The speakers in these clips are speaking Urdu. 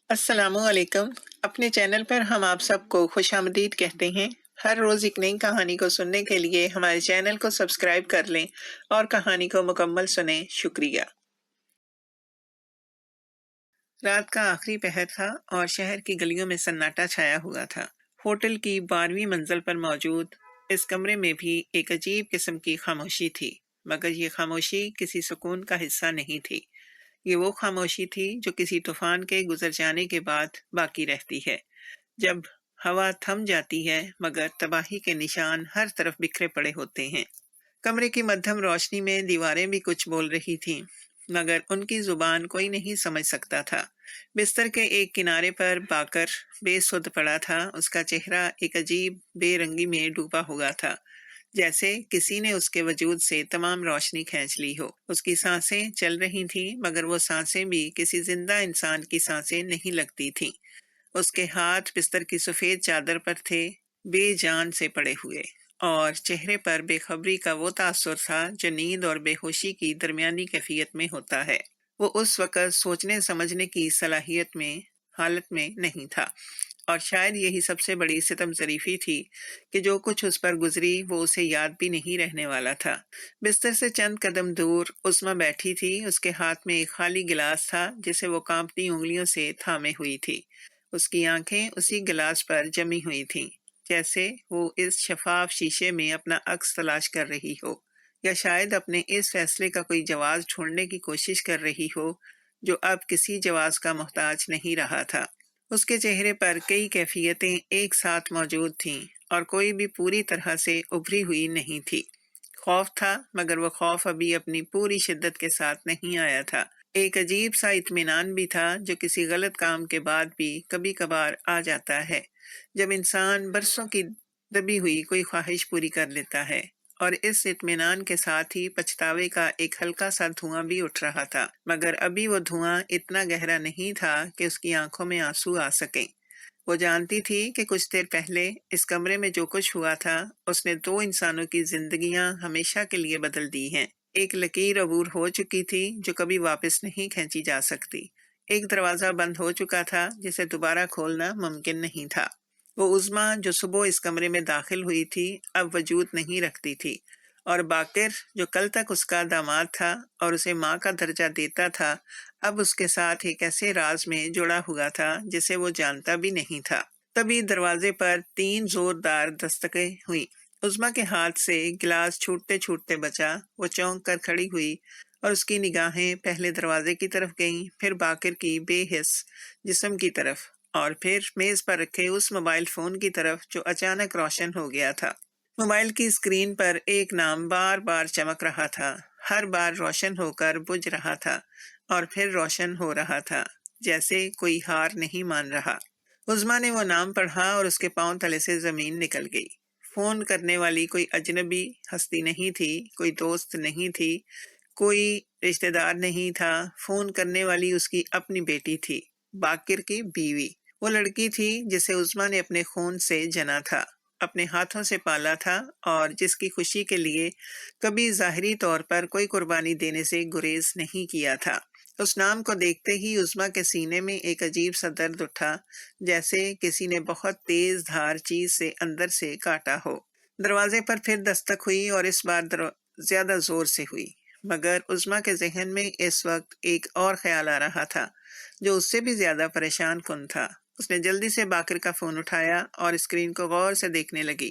السلام علیکم۔ اپنے چینل پر ہم آپ سب کو خوش آمدید کہتے ہیں۔ ہر روز ایک نئی کہانی کو سننے کے لیے ہمارے چینل کو سبسکرائب کر لیں اور کہانی کو مکمل سنیں۔ شکریہ۔ رات کا آخری پہر تھا اور شہر کی گلیوں میں سناٹا چھایا ہوا تھا۔ ہوٹل کی 12ویں منزل پر موجود اس کمرے میں بھی ایک عجیب قسم کی خاموشی تھی، مگر یہ خاموشی کسی سکون کا حصہ نہیں تھی۔ یہ وہ خاموشی تھی جو کسی طوفان کے گزر جانے کے بعد باقی رہتی ہے، جب ہوا تھم جاتی ہے مگر تباہی کے نشان ہر طرف بکھرے پڑے ہوتے ہیں۔ کمرے کی مدھم روشنی میں دیواریں بھی کچھ بول رہی تھیں، مگر ان کی زبان کوئی نہیں سمجھ سکتا تھا۔ بستر کے ایک کنارے پر باکر بے سدھ پڑا تھا، اس کا چہرہ ایک عجیب بے رنگی میں ڈوبا ہوا تھا، جیسے کسی نے اس کے وجود سے تمام روشنی کھینچ لی ہو۔ اس کی سانسیں چل رہی تھیں، مگر وہ سانسیں بھی کسی زندہ انسان کی سانسیں نہیں لگتی تھیں۔ اس کے ہاتھ بستر کی سفید چادر پر تھے، بے جان سے پڑے ہوئے، اور چہرے پر بے خبری کا وہ تاثر تھا جو نیند اور بے ہوشی کی درمیانی کیفیت میں ہوتا ہے۔ وہ اس وقت سوچنے سمجھنے کی حالت میں نہیں تھا، اور شاید یہی سب سے بڑی ستم ظریفی تھی کہ جو کچھ اس پر گزری وہ اسے یاد بھی نہیں رہنے والا تھا۔ بستر سے چند قدم دور عظمیٰ بیٹھی تھی، اس کے ہاتھ میں ایک خالی گلاس تھا جسے وہ کانپتی انگلیوں سے تھامے ہوئی تھی۔ اس کی آنکھیں اسی گلاس پر جمی ہوئی تھیں، جیسے وہ اس شفاف شیشے میں اپنا عکس تلاش کر رہی ہو، یا شاید اپنے اس فیصلے کا کوئی جواز ڈھونڈنے کی کوشش کر رہی ہو جو اب کسی جواز کا محتاج نہیں رہا تھا۔ اس کے چہرے پر کئی کیفیتیں ایک ساتھ موجود تھیں، اور کوئی بھی پوری طرح سے ابھری ہوئی نہیں تھی۔ خوف تھا، مگر وہ خوف ابھی اپنی پوری شدت کے ساتھ نہیں آیا تھا۔ ایک عجیب سا اطمینان بھی تھا جو کسی غلط کام کے بعد بھی کبھی کبھار آ جاتا ہے، جب انسان برسوں کی دبی ہوئی کوئی خواہش پوری کر لیتا ہے، اور اس اطمینان کے ساتھ ہی پچھتاوے کا ایک ہلکا سا دھواں بھی اٹھ رہا تھا، مگر ابھی وہ دھواں اتنا گہرا نہیں تھا کہ اس کی آنکھوں میں آنسو آ سکیں۔ وہ جانتی تھی کہ کچھ دیر پہلے اس کمرے میں جو کچھ ہوا تھا اس نے 2 انسانوں کی زندگیاں ہمیشہ کے لیے بدل دی ہیں۔ ایک لکیر عبور ہو چکی تھی جو کبھی واپس نہیں کھینچی جا سکتی۔ ایک دروازہ بند ہو چکا تھا جسے دوبارہ کھولنا ممکن نہیں تھا۔ وہ عظمیٰ جو صبح اس کمرے میں داخل ہوئی تھی اب وجود نہیں رکھتی تھی، اور باقر جو کل تک اس کا داماد تھا اور اسے ماں کا درجہ دیتا تھا اب اس کے ساتھ ایک ایسے راز میں جڑا ہوا تھا جسے وہ جانتا بھی نہیں تھا۔ تبھی دروازے پر 3 زوردار دستکیں ہوئیں۔ عظمیٰ کے ہاتھ سے گلاس چھوٹتے چھوٹتے بچا، وہ چونک کر کھڑی ہوئی اور اس کی نگاہیں پہلے دروازے کی طرف گئیں، پھر باقر کی بے حس جسم کی طرف، اور پھر میز پر رکھے اس موبائل فون کی طرف جو اچانک روشن ہو گیا تھا۔ موبائل کی اسکرین پر ایک نام بار بار چمک رہا تھا، ہر بار روشن ہو کر بجھ رہا تھا اور پھر روشن ہو رہا تھا، جیسے کوئی ہار نہیں مان رہا۔ عظمیٰ نے وہ نام پڑھا اور اس کے پاؤں تلے سے زمین نکل گئی۔ فون کرنے والی کوئی اجنبی ہستی نہیں تھی، کوئی دوست نہیں تھی، کوئی رشتہ دار نہیں تھا۔ فون کرنے والی اس کی اپنی بیٹی تھی، باقر کی بیوی۔ وہ لڑکی تھی جسے عظمیٰ نے اپنے خون سے جنا تھا، اپنے ہاتھوں سے پالا تھا، اور جس کی خوشی کے لیے کبھی ظاہری طور پر کوئی قربانی دینے سے گریز نہیں کیا تھا۔ اس نام کو دیکھتے ہی عظمیٰ کے سینے میں ایک عجیب سا درد اٹھا، جیسے کسی نے بہت تیز دھار چیز سے اندر سے کاٹا ہو۔ دروازے پر پھر دستک ہوئی، اور اس بار زیادہ زور سے ہوئی، مگر عظمیٰ کے ذہن میں اس وقت ایک اور خیال آ رہا تھا جو اس سے بھی زیادہ پریشان کن تھا۔ اس نے جلدی سے باقر کا فون اٹھایا اور اسکرین کو غور سے دیکھنے لگی۔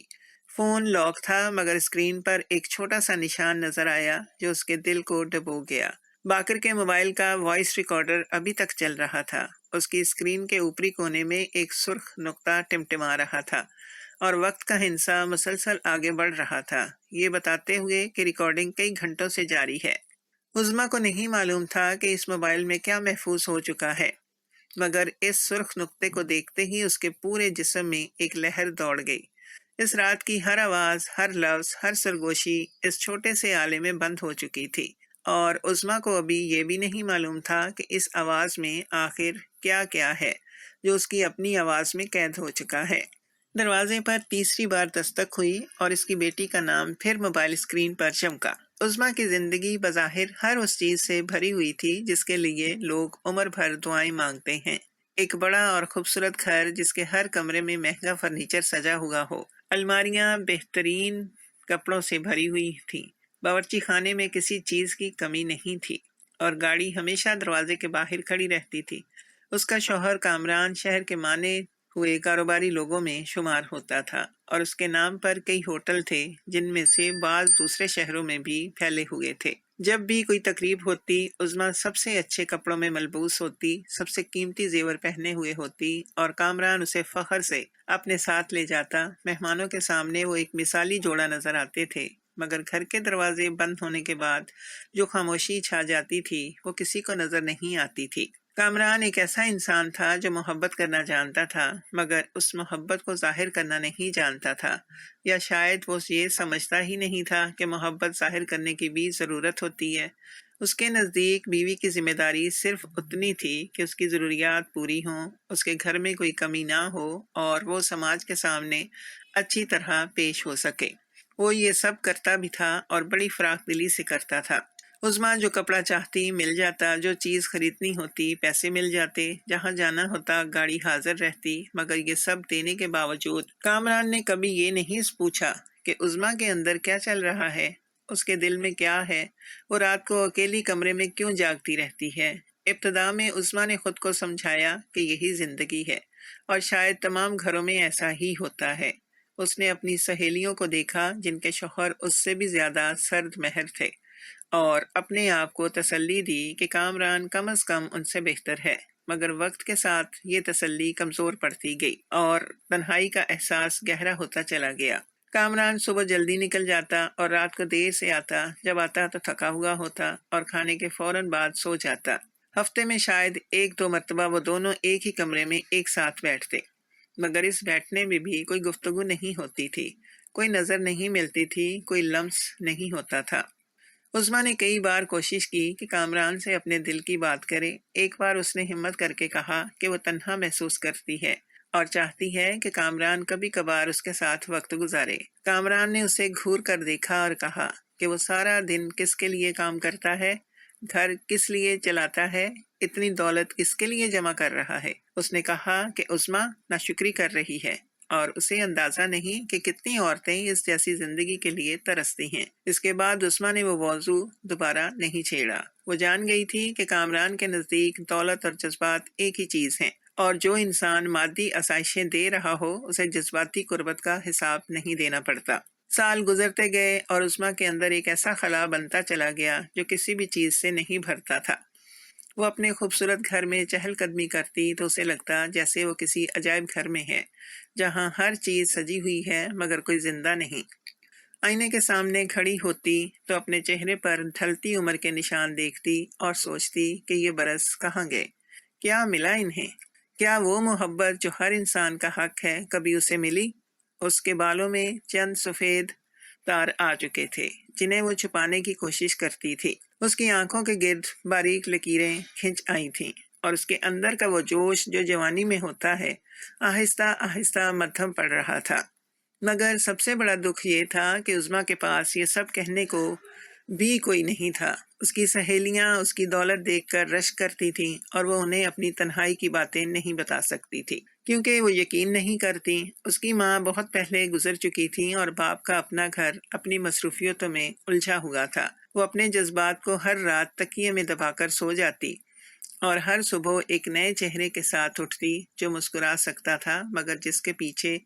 فون لاک تھا، مگر اسکرین پر ایک چھوٹا سا نشان نظر آیا جو اس کے دل کو ڈبو گیا۔ باقر کے موبائل کا وائس ریکارڈر ابھی تک چل رہا تھا۔ اس کی اسکرین کے اوپری کونے میں ایک سرخ نقطہ ٹمٹما رہا تھا، اور وقت کا ہندسہ مسلسل آگے بڑھ رہا تھا، یہ بتاتے ہوئے کہ ریکارڈنگ کئی گھنٹوں سے جاری ہے۔ عظمیٰ کو نہیں معلوم تھا کہ اس موبائل میں کیا محفوظ ہو چکا ہے، مگر اس سرخ نقطے کو دیکھتے ہی اس کے پورے جسم میں ایک لہر دوڑ گئی۔ اس رات کی ہر آواز، ہر لفظ، ہر سرگوشی اس چھوٹے سے آلے میں بند ہو چکی تھی، اور عظمیٰ کو ابھی یہ بھی نہیں معلوم تھا کہ اس آواز میں آخر کیا کیا ہے جو اس کی اپنی آواز میں قید ہو چکا ہے۔ دروازے پر تیسری بار دستک ہوئی اور اس کی بیٹی کا نام پھر موبائل اسکرین پر چمکا۔ عظمیٰ کی زندگی بظاہر ہر اس چیز سے بھری ہوئی تھی جس کے لیے لوگ عمر بھر دعائیں مانگتے ہیں، ایک بڑا اور خوبصورت گھر جس کے ہر کمرے میں مہنگا فرنیچر سجا ہوا ہو، الماریاں بہترین کپڑوں سے بھری ہوئی تھیں، باورچی خانے میں کسی چیز کی کمی نہیں تھی، اور گاڑی ہمیشہ دروازے کے باہر کھڑی رہتی تھی۔ اس کا شوہر کامران شہر کے مانے ہوئے کاروباری لوگوں میں شمار ہوتا تھا، اور اس کے نام پر کئی ہوٹل تھے جن میں سے بعض دوسرے شہروں میں بھی پھیلے ہوئے تھے۔ جب بھی کوئی تقریب ہوتی، عظمیٰ سب سے اچھے کپڑوں میں ملبوس ہوتی، سب سے قیمتی زیور پہنے ہوئے ہوتی، اور کامران اسے فخر سے اپنے ساتھ لے جاتا۔ مہمانوں کے سامنے وہ ایک مثالی جوڑا نظر آتے تھے، مگر گھر کے دروازے بند ہونے کے بعد جو خاموشی چھا جاتی تھی وہ کسی کو نظر نہیں آتی تھی۔ کامران ایک ایسا انسان تھا جو محبت کرنا جانتا تھا، مگر اس محبت کو ظاہر کرنا نہیں جانتا تھا، یا شاید وہ یہ سمجھتا ہی نہیں تھا کہ محبت ظاہر کرنے کی بھی ضرورت ہوتی ہے۔ اس کے نزدیک بیوی کی ذمہ داری صرف اتنی تھی کہ اس کی ضروریات پوری ہوں، اس کے گھر میں کوئی کمی نہ ہو، اور وہ سماج کے سامنے اچھی طرح پیش ہو سکے۔ وہ یہ سب کرتا بھی تھا اور بڑی فراخ دلی سے کرتا تھا۔ عظمیٰ جو کپڑا چاہتی مل جاتا، جو چیز خریدنی ہوتی پیسے مل جاتے، جہاں جانا ہوتا گاڑی حاضر رہتی، مگر یہ سب دینے کے باوجود کامران نے کبھی یہ نہیں پوچھا کہ عظمیٰ کے اندر کیا چل رہا ہے، اس کے دل میں کیا ہے، وہ رات کو اکیلی کمرے میں کیوں جاگتی رہتی ہے۔ ابتدا میں عظمیٰ نے خود کو سمجھایا کہ یہی زندگی ہے، اور شاید تمام گھروں میں ایسا ہی ہوتا ہے۔ اس نے اپنی سہیلیوں کو دیکھا جن کے شوہر اس سے بھی زیادہ سرد مہر تھے، اور اپنے آپ کو تسلی دی کہ کامران کم از کم ان سے بہتر ہے، مگر وقت کے ساتھ یہ تسلی کمزور پڑتی گئی اور تنہائی کا احساس گہرا ہوتا چلا گیا۔ کامران صبح جلدی نکل جاتا اور رات کو دیر سے آتا، جب آتا تو تھکا ہوا ہوتا اور کھانے کے فوراً بعد سو جاتا۔ ہفتے میں شاید ایک دو مرتبہ وہ دونوں ایک ہی کمرے میں ایک ساتھ بیٹھتے، مگر اس بیٹھنے میں بھی کوئی گفتگو نہیں ہوتی تھی، کوئی نظر نہیں ملتی تھی، کوئی لمس نہیں ہوتا تھا۔ عظمیٰ نے کئی بار کوشش کی کہ کامران سے اپنے دل کی بات کرے۔ ایک بار اس نے ہمت کر کے کہا کہ وہ تنہا محسوس کرتی ہے اور چاہتی ہے کہ کامران کبھی کبھار اس کے ساتھ وقت گزارے۔ کامران نے اسے گھور کر دیکھا اور کہا کہ وہ سارا دن کس کے لیے کام کرتا ہے، گھر کس لیے چلاتا ہے، اتنی دولت کس کے لیے جمع کر رہا ہے۔ اس نے کہا کہ عظمیٰ ناشکری کر رہی ہے، اور اسے اندازہ نہیں کہ کتنی عورتیں اس جیسی زندگی کے لیے ترستی ہیں۔ اس کے بعد عظمیٰ نے وہ موضوع دوبارہ نہیں چھیڑا۔ وہ جان گئی تھی کہ کامران کے نزدیک دولت اور جذبات ایک ہی چیز ہیں، اور جو انسان مادی آسائشیں دے رہا ہو اسے جذباتی قربت کا حساب نہیں دینا پڑتا۔ سال گزرتے گئے اور عظمیٰ کے اندر ایک ایسا خلا بنتا چلا گیا جو کسی بھی چیز سے نہیں بھرتا تھا۔ وہ اپنے خوبصورت گھر میں چہل قدمی کرتی تو اسے لگتا جیسے وہ کسی عجائب گھر میں ہے، جہاں ہر چیز سجی ہوئی ہے مگر کوئی زندہ نہیں۔ آئینے کے سامنے کھڑی ہوتی تو اپنے چہرے پر ڈھلتی عمر کے نشان دیکھتی اور سوچتی کہ یہ برس کہاں گئے، کیا ملا انہیں؟ کیا وہ محبت جو ہر انسان کا حق ہے کبھی اسے ملی؟ اس کے بالوں میں چند سفید تار آ چکے تھے جنہیں وہ چھپانے کی کوشش کرتی تھی۔ اس کی آنکھوں کے گرد باریک لکیریں کھنچ آئی تھیں، اور اس کے اندر کا وہ جوش جو جوانی میں ہوتا ہے آہستہ آہستہ مدھم پڑ رہا تھا۔ مگر سب سے بڑا دکھ یہ تھا کہ عظمیٰ کے پاس یہ سب کہنے کو بھی کوئی نہیں تھا۔ اس کی سہیلیاں اس کی دولت دیکھ کر رشک کرتی تھیں، اور وہ انہیں اپنی تنہائی کی باتیں نہیں بتا سکتی تھی کیونکہ وہ یقین نہیں کرتی۔ اس کی ماں بہت پہلے گزر چکی تھی اور باپ کا اپنا گھر اپنی مصروفیتوں میں الجھا ہوا تھا۔ وہ اپنے جذبات کو ہر رات تکیے میں دبا کر سو جاتی اور ہر صبح ایک نئے چہرے کے ساتھ اٹھتی جو مسکرا سکتا تھا مگر جس کے پیچھے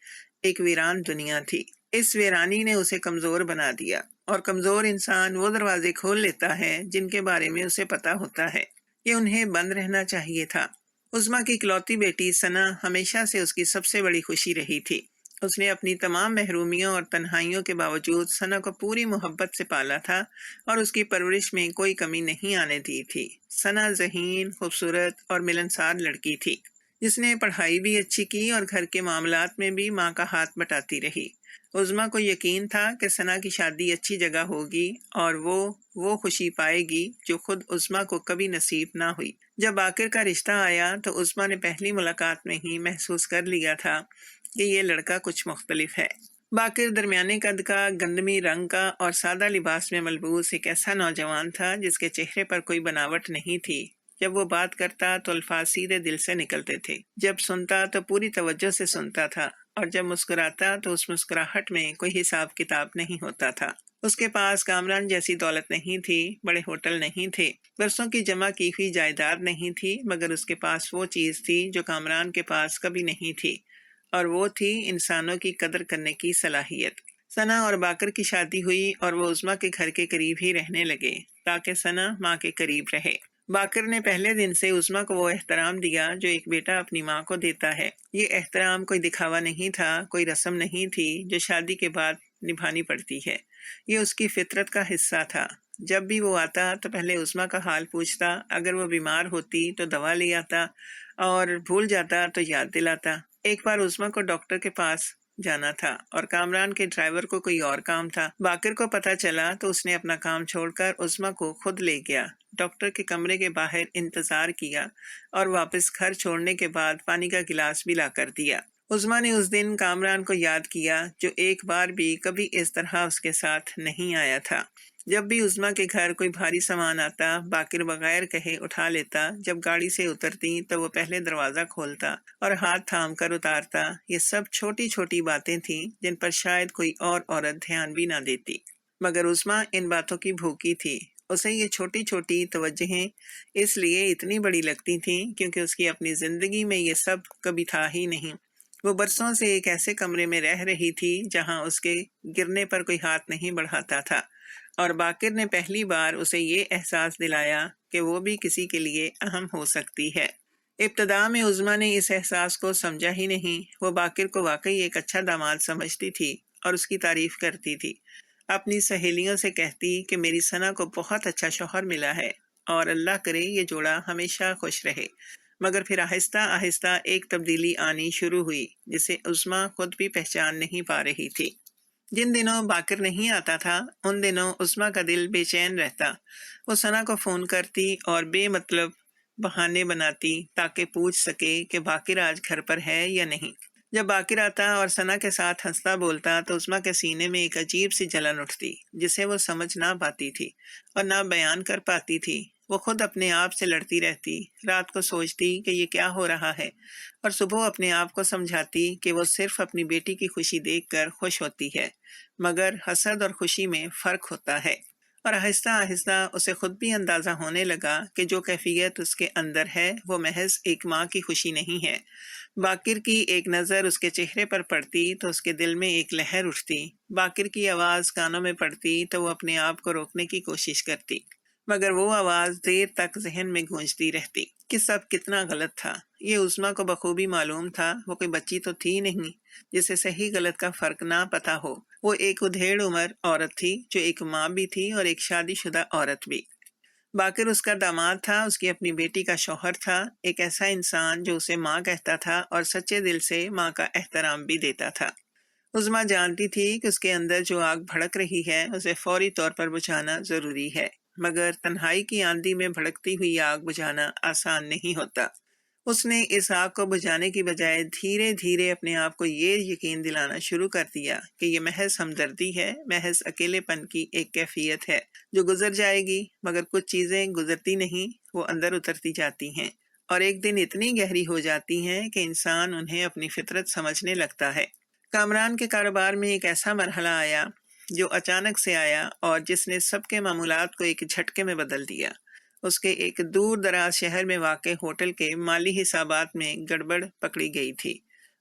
ایک ویران دنیا تھی۔ اس ویرانی نے اسے کمزور بنا دیا، اور کمزور انسان وہ دروازے کھول لیتا ہے جن کے بارے میں اسے پتا ہوتا ہے کہ انہیں بند رہنا چاہیے تھا۔ عظمیٰ کی اکلوتی بیٹی ثنا ہمیشہ سے اس کی سب سے بڑی خوشی رہی تھی۔ اس نے اپنی تمام محرومیوں اور تنہائیوں کے باوجود ثنا کو پوری محبت سے پالا تھا اور اس کی پرورش میں کوئی کمی نہیں آنے دی تھی۔ ثنا ذہین، خوبصورت اور ملنسار لڑکی تھی جس نے پڑھائی بھی اچھی کی اور گھر کے معاملات میں بھی ماں کا ہاتھ بٹاتی رہی۔ عظمیٰ کو یقین تھا کہ ثنا کی شادی اچھی جگہ ہوگی اور وہ خوشی پائے گی جو خود عظمیٰ کو کبھی نصیب نہ ہوئی۔ جب باقر کا رشتہ آیا تو عظمیٰ نے پہلی ملاقات میں ہی محسوس کر لیا تھا کہ یہ لڑکا کچھ مختلف ہے۔ باقر درمیانے قد کا، گندمی رنگ کا اور سادہ لباس میں ملبوس ایک ایسا نوجوان تھا جس کے چہرے پر کوئی بناوٹ نہیں تھی، جب وہ بات کرتا تو الفاظ سیدھے دل سے نکلتے تھے، جب سنتا تو پوری توجہ سے سنتا تھا، اور جب مسکراتا تو اس مسکراہٹ میں کوئی حساب کتاب نہیں ہوتا تھا۔ اس کے پاس کامران جیسی دولت نہیں تھی، بڑے ہوٹل نہیں تھے، برسوں کی جمع کی ہوئی جائیداد نہیں تھی، مگر اس کے پاس وہ چیز تھی جو کامران کے پاس کبھی نہیں تھی، اور وہ تھی انسانوں کی قدر کرنے کی صلاحیت۔ ثنا اور باقر کی شادی ہوئی اور وہ عظمیٰ کے گھر کے قریب ہی رہنے لگے تاکہ ثنا ماں کے قریب رہے۔ باقر نے پہلے دن سے عظمیٰ کو وہ احترام دیا جو ایک بیٹا اپنی ماں کو دیتا ہے۔ یہ احترام کوئی دکھاوا نہیں تھا، کوئی رسم نہیں تھی جو شادی کے بعد نبھانی پڑتی ہے، یہ اس کی فطرت کا حصہ تھا۔ جب بھی وہ آتا تو پہلے عظمیٰ کا حال پوچھتا، اگر وہ بیمار ہوتی تو دوا لے آتا، اور بھول جاتا تو یاد دلاتا۔ ایک بار عظمیٰ کو ڈاکٹر کے پاس جانا تھا اور کامران کے ڈرائیور کو کوئی اور کام تھا۔ باقر کو پتہ چلا تو اس نے اپنا کام چھوڑ کر عظمیٰ کو خود لے گیا، ڈاکٹر کے کمرے کے باہر انتظار کیا اور واپس گھر چھوڑنے کے بعد پانی کا گلاس بھی لا کر دیا۔ عظمیٰ نے اس دن کامران کو یاد کیا جو ایک بار بھی کبھی اس طرح اس کے ساتھ نہیں آیا تھا۔ جب بھی عظمیٰ کے گھر کوئی بھاری سامان آتا، باقر بغیر کہے اٹھا لیتا، جب گاڑی سے اترتی تو وہ پہلے دروازہ کھولتا اور ہاتھ تھام کر اتارتا۔ یہ سب چھوٹی چھوٹی باتیں تھیں جن پر شاید کوئی اور عورت دھیان بھی نہ دیتی، مگر عظمیٰ ان باتوں کی بھوکی تھی۔ اسے یہ چھوٹی چھوٹی توجہیں اس لیے اتنی بڑی لگتی تھیں کیونکہ اس کی اپنی زندگی میں یہ سب کبھی تھا ہی نہیں۔ وہ برسوں سے ایک ایسے کمرے میں رہ رہی تھی جہاں اس کے گرنے پر کوئی ہاتھ نہیں بڑھاتا تھا، اور باقر نے پہلی بار اسے یہ احساس دلایا کہ وہ بھی کسی کے لیے اہم ہو سکتی ہے۔ ابتدا میں عظمیٰ نے اس احساس کو سمجھا ہی نہیں۔ وہ باقر کو واقعی ایک اچھا داماد سمجھتی تھی اور اس کی تعریف کرتی تھی، اپنی سہیلیوں سے کہتی کہ میری ثنا کو بہت اچھا شوہر ملا ہے اور اللہ کرے یہ جوڑا ہمیشہ خوش رہے۔ مگر پھر آہستہ آہستہ ایک تبدیلی آنی شروع ہوئی جسے عظمیٰ خود بھی پہچان نہیں پا رہی تھی۔ جن دنوں باقر نہیں آتا تھا ان دنوں عظمیٰ کا دل بے چین رہتا۔ وہ ثنا کو فون کرتی اور بے مطلب بہانے بناتی تاکہ پوچھ سکے کہ باقر آج گھر پر ہے یا نہیں۔ جب باقر آتا اور ثنا کے ساتھ ہنستا بولتا تو عظمیٰ کے سینے میں ایک عجیب سی جلن اٹھتی جسے وہ سمجھ نہ پاتی تھی اور نہ بیان کر پاتی تھی۔ وہ خود اپنے آپ سے لڑتی رہتی، رات کو سوچتی کہ یہ کیا ہو رہا ہے، اور صبح اپنے آپ کو سمجھاتی کہ وہ صرف اپنی بیٹی کی خوشی دیکھ کر خوش ہوتی ہے، مگر حسد اور خوشی میں فرق ہوتا ہے۔ اور آہستہ آہستہ اسے خود بھی اندازہ ہونے لگا کہ جو کیفیت اس کے اندر ہے وہ محض ایک ماں کی خوشی نہیں ہے۔ باقر کی ایک نظر اس کے چہرے پر پڑتی تو اس کے دل میں ایک لہر اٹھتی، باقر کی آواز کانوں میں پڑتی تو وہ اپنے آپ کو روکنے کی کوشش کرتی، مگر وہ آواز دیر تک ذہن میں گونجتی رہتی کہ سب کتنا غلط تھا۔ یہ عظمیٰ کو بخوبی معلوم تھا، وہ کوئی بچی تو تھی نہیں جسے صحیح غلط کا فرق نہ پتہ ہو۔ وہ ایک ادھیڑ عمر عورت تھی جو ایک ماں بھی تھی اور ایک شادی شدہ عورت بھی۔ باقر اس کا داماد تھا، اس کی اپنی بیٹی کا شوہر تھا، ایک ایسا انسان جو اسے ماں کہتا تھا اور سچے دل سے ماں کا احترام بھی دیتا تھا۔ عظمیٰ جانتی تھی کہ اس کے اندر جو آگ بھڑک رہی ہے اسے فوری طور پر بجھانا ضروری ہے، مگر تنہائی کی آندھی میں بھڑکتی ہوئی آگ بجھانا آسان نہیں ہوتا۔ اس نے اس آگ کو بجھانے کی بجائے دھیرے دھیرے اپنے آپ کو یہ یقین دلانا شروع کر دیا کہ یہ محض ہمدردی ہے، محض اکیلے پن کی ایک کیفیت ہے جو گزر جائے گی، مگر کچھ چیزیں گزرتی نہیں، وہ اندر اترتی جاتی ہیں اور ایک دن اتنی گہری ہو جاتی ہیں کہ انسان انہیں اپنی فطرت سمجھنے لگتا ہے۔ کامران کے کاروبار میں ایک ایسا مرحلہ آیا جو اچانک سے آیا اور جس نے سب کے معمولات کو ایک جھٹکے میں بدل دیا۔ اس کے ایک دور دراز شہر میں واقع ہوٹل کے مالی حسابات میں گڑبڑ پکڑی گئی تھی۔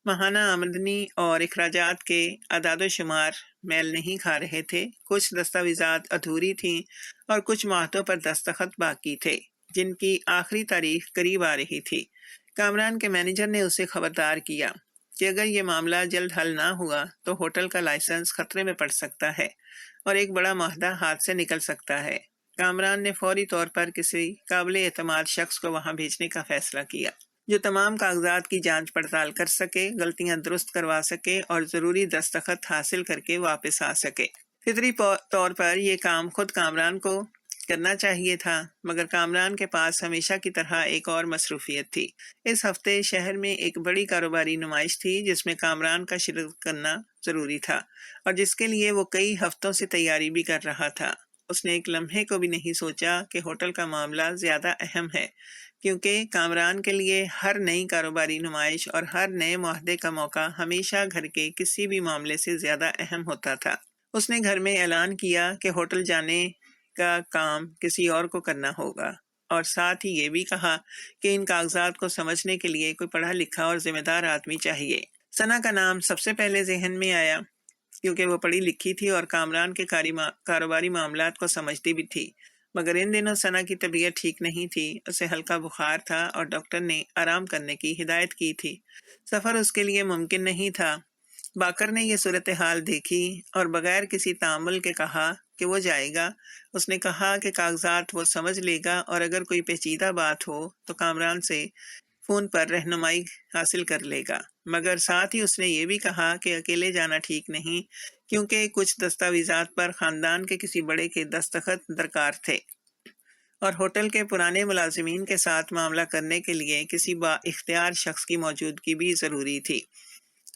ماہانہ آمدنی اور اخراجات کے اعداد و شمار میل نہیں کھا رہے تھے، کچھ دستاویزات ادھوری تھیں اور کچھ معاہدوں پر دستخط باقی تھے جن کی آخری تاریخ قریب آ رہی تھی۔ کامران کے مینیجر نے اسے خبردار کیا کہ اگر یہ معاملہ جلد حل نہ ہوا تو ہوٹل کا لائسنس خطرے میں پڑ سکتا ہے اور ایک بڑا معاہدہ ہاتھ سے نکل سکتا ہے۔ کامران نے فوری طور پر کسی قابل اعتماد شخص کو وہاں بھیجنے کا فیصلہ کیا جو تمام کاغذات کی جانچ پڑتال کر سکے، غلطیاں درست کروا سکے اور ضروری دستخط حاصل کر کے واپس آ سکے۔ فطری طور پر یہ کام خود کامران کو کرنا چاہیے تھا، مگر کامران کے پاس ہمیشہ کی طرح ایک اور مصروفیت تھی۔ اس ہفتے شہر میں ایک بڑی کاروباری نمائش تھی جس میں کامران کا شرکت کرنا ضروری تھا اور جس کے لیے وہ کئی ہفتوں سے تیاری بھی کر رہا تھا۔ اس نے ایک لمحے کو بھی نہیں سوچا کہ ہوٹل کا معاملہ زیادہ اہم ہے، کیونکہ کامران کے لیے ہر نئی کاروباری نمائش اور ہر نئے معاہدے کا موقع ہمیشہ گھر کے کسی بھی معاملے سے زیادہ اہم ہوتا تھا۔ اس نے گھر میں اعلان کیا کہ ہوٹل جانے کا کام کسی اور کو کرنا ہوگا، اور ساتھ ہی یہ بھی کہا کہ ان کاغذات کو سمجھنے کے لیے کوئی پڑھا لکھا اور ذمہ دار آدمی چاہیے۔ ثنا کا نام سب سے پہلے ذہن میں آیا، کیونکہ وہ پڑھی لکھی تھی اور کامران کے کاروباری معاملات کو سمجھتی بھی تھی۔ مگر ان دنوں ثنا کی طبیعت ٹھیک نہیں تھی، اسے ہلکا بخار تھا اور ڈاکٹر نے آرام کرنے کی ہدایت کی تھی۔ سفر اس کے لیے ممکن نہیں تھا۔ باقر نے یہ صورتحال دیکھی اور بغیر کسی تعامل کے کہا کہ وہ جائے گا۔ اس نے کہا کہ کاغذات وہ سمجھ لے گا اور اگر کوئی پیچیدہ بات ہو تو کامران سے فون پر رہنمائی حاصل کر لے گا، مگر ساتھ ہی اس نے یہ بھی کہا کہ اکیلے جانا ٹھیک نہیں، کیونکہ کچھ دستاویزات پر خاندان کے کسی بڑے کے دستخط درکار تھے اور ہوٹل کے پرانے ملازمین کے ساتھ معاملہ کرنے کے لیے کسی با اختیار شخص کی موجودگی بھی ضروری تھی۔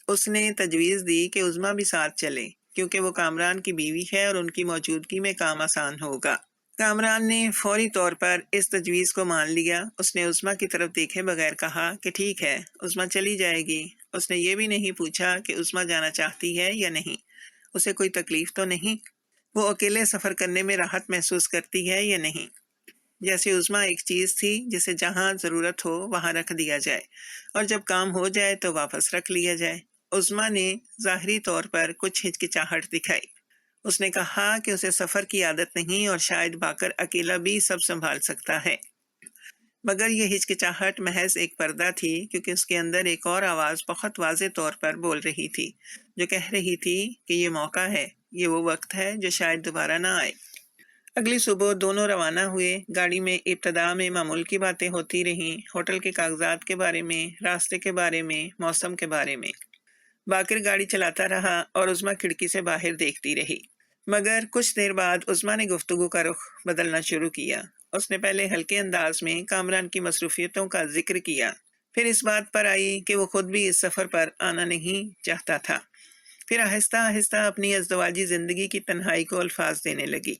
اس نے تجویز دی کہ عظمیٰ بھی ساتھ چلے، کیونکہ وہ کامران کی بیوی ہے اور ان کی موجودگی میں کام آسان ہوگا۔ کامران نے فوری طور پر اس تجویز کو مان لیا۔ اس نے عظمیٰ کی طرف دیکھے بغیر کہا کہ ٹھیک ہے، عظمیٰ چلی جائے گی۔ اس نے یہ بھی نہیں پوچھا کہ عظمیٰ جانا چاہتی ہے یا نہیں، اسے کوئی تکلیف تو نہیں، وہ اکیلے سفر کرنے میں راحت محسوس کرتی ہے یا نہیں۔ جیسے عظمیٰ ایک چیز تھی جسے جہاں ضرورت ہو وہاں رکھ دیا جائے اور جب کام ہو جائے تو واپس رکھ لیا جائے۔ عظمیٰ نے ظاہری طور پر کچھ ہچکچاہٹ دکھائی۔ اس نے کہا کہ اسے سفر کی عادت نہیں اور شاید باقر اکیلا بھی سب سنبھال سکتا ہے، مگر یہ ہچکچاہٹ محض ایک پردہ تھی، کیونکہ اس کے اندر ایک اور آواز بہت واضح طور پر بول رہی تھی جو کہہ رہی تھی کہ یہ موقع ہے، یہ وہ وقت ہے جو شاید دوبارہ نہ آئے۔ اگلی صبح دونوں روانہ ہوئے۔ گاڑی میں ابتدا میں معمول کی باتیں ہوتی رہیں، ہوٹل کے کاغذات کے بارے میں، راستے کے بارے میں، موسم کے بارے میں۔ باقر گاڑی چلاتا رہا اور عظمیٰ کھڑکی سے باہر دیکھتی رہی، مگر کچھ دیر بعد عظمیٰ نے گفتگو کا رخ بدلنا شروع کیا۔ اس نے پہلے ہلکے انداز میں کامران کی مصروفیتوں کا ذکر کیا، پھر اس بات پر آئی کہ وہ خود بھی اس سفر پر آنا نہیں چاہتا تھا، پھر آہستہ آہستہ اپنی ازدواجی زندگی کی تنہائی کو الفاظ دینے لگی۔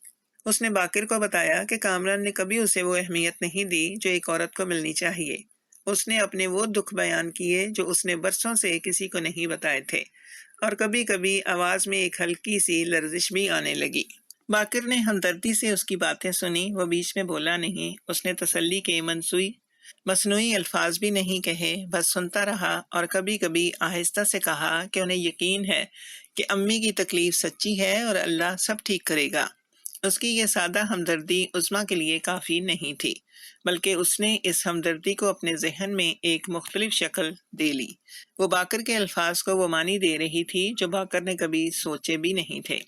اس نے باقر کو بتایا کہ کامران نے کبھی اسے وہ اہمیت نہیں دی جو ایک عورت کو ملنی چاہیے۔ اس نے اپنے وہ دکھ بیان کیے جو اس نے برسوں سے کسی کو نہیں بتائے تھے، اور کبھی کبھی آواز میں ایک ہلکی سی لرزش بھی آنے لگی۔ باقر نے ہمدردی سے اس کی باتیں سنی، وہ بیچ میں بولا نہیں۔ اس نے تسلی کے مصنوعی الفاظ بھی نہیں کہے، بس سنتا رہا اور کبھی کبھی آہستہ سے کہا کہ انہیں یقین ہے کہ امی کی تکلیف سچی ہے اور اللہ سب ٹھیک کرے گا۔ اس کی یہ سادہ ہمدردی عظمیٰ کے لیے کافی نہیں تھی، بلکہ اس نے اس ہمدردی کو اپنے ذہن میں ایک مختلف شکل دے لی۔ وہ باقر کے الفاظ کو وہ معنی دے رہی تھی جو باقر نے کبھی سوچے بھی نہیں تھے۔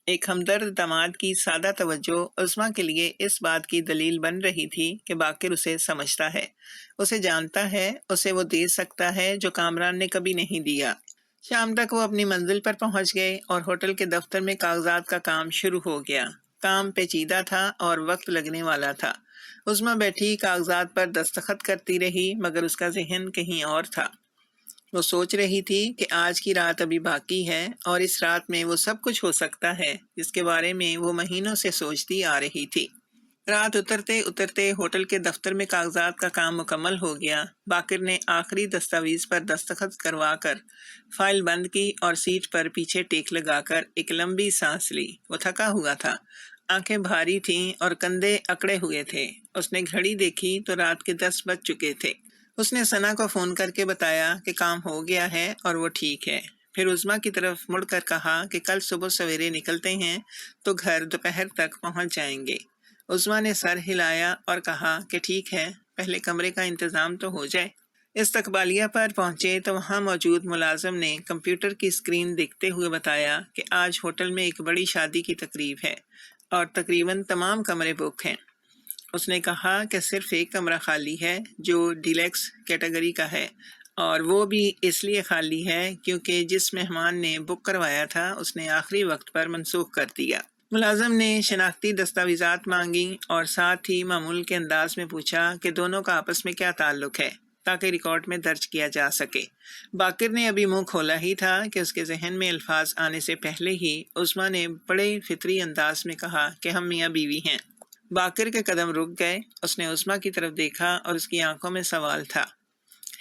ایک ہمدرد داماد کی سادہ توجہ عظمیٰ کے لیے اس بات کی دلیل بن رہی تھی کہ باقر اسے سمجھتا ہے، اسے جانتا ہے، اسے وہ دے سکتا ہے جو کامران نے کبھی نہیں دیا۔ شام تک وہ اپنی منزل پر پہنچ گئے اور ہوٹل کے دفتر میں کاغذات کا کام شروع ہو گیا۔ کام پیچیدہ تھا اور وقت لگنے والا تھا۔ عظمیٰ بیٹھی کاغذات پر دستخط کرتی رہی، مگر اس کا ذہن کہیں اور تھا۔ وہ سوچ رہی تھی کہ آج کی رات ابھی باقی ہے اور اس رات میں وہ سب کچھ ہو سکتا ہے جس کے بارے میں وہ مہینوں سے سوچتی آ رہی تھی۔ رات اترتے اترتے ہوٹل کے دفتر میں کاغذات کا کام مکمل ہو گیا۔ باقر نے آخری دستاویز پر دستخط کروا کر فائل بند کی اور سیٹ پر پیچھے ٹیک لگا کر ایک لمبی سانس لی۔ وہ تھکا ہوا تھا، آنکھیں بھاری تھیں اور کندھے اکڑے ہوئے تھے۔ اس نے گھڑی دیکھی تو رات کے 10 بج چکے تھے۔ اس نے ثنا کو فون کر کے بتایا کہ کام ہو گیا ہے اور وہ ٹھیک ہے، پھر عظمیٰ کی طرف مڑ کر کہا کہ کل صبح سویرے نکلتے ہیں تو گھر دوپہر تک پہنچ جائیں گے۔ عظمیٰ نے سر ہلایا اور کہا کہ ٹھیک ہے، پہلے کمرے کا انتظام تو ہو جائے۔ استقبالیہ پر پہنچے تو وہاں موجود ملازم نے کمپیوٹر کی اسکرین دیکھتے ہوئے بتایا کہ آج ہوٹل میں ایک بڑی شادی کی تقریب ہے اور تقریباً تمام کمرے بک ہیں۔ اس نے کہا کہ صرف ایک کمرہ خالی ہے جو ڈیلیکس کیٹیگری کا ہے، اور وہ بھی اس لیے خالی ہے کیونکہ جس مہمان نے بک کروایا تھا اس نے آخری وقت پر منسوخ کر دیا۔ ملازم نے شناختی دستاویزات مانگی اور ساتھ ہی معمول کے انداز میں پوچھا کہ دونوں کا آپس میں کیا تعلق ہے۔ تاکہ ریکارڈ میں درج کیا جا سکے۔ باقر نے ابھی منہ کھولا ہی تھا کہ اس کے ذہن میں الفاظ آنے سے پہلے ہی عظمیٰ نے بڑے فطری انداز میں کہا کہ ہم میاں بیوی ہیں۔ باقر کے قدم رک گئے۔ اس نے عظمیٰ کی طرف دیکھا اور اس کی آنکھوں میں سوال تھا،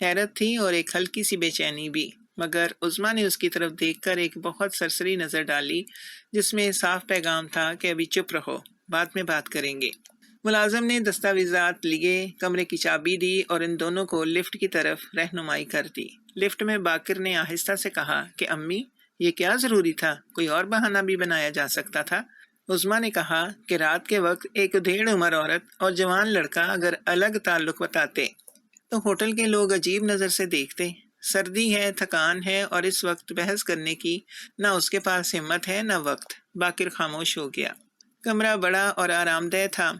حیرت تھی اور ایک ہلکی سی بے چینی بھی، مگر عظمیٰ نے اس کی طرف دیکھ کر ایک بہت سرسری نظر ڈالی جس میں صاف پیغام تھا کہ ابھی چپ رہو، بعد میں بات کریں گے۔ ملازم نے دستاویزات لیے، کمرے کی چابی دی اور ان دونوں کو لفٹ کی طرف رہنمائی کر دی۔ لفٹ میں باقر نے آہستہ سے کہا کہ امی، یہ کیا ضروری تھا؟ کوئی اور بہانہ بھی بنایا جا سکتا تھا۔ عظمیٰ نے کہا کہ رات کے وقت ایک ادھیڑ عمر عورت اور جوان لڑکا اگر الگ تعلق بتاتے تو ہوٹل کے لوگ عجیب نظر سے دیکھتے۔ سردی ہے، تھکان ہے اور اس وقت بحث کرنے کی نہ اس کے پاس ہمت ہے نہ وقت۔ باقر خاموش ہو گیا۔ کمرہ بڑا اور آرام دہ تھا۔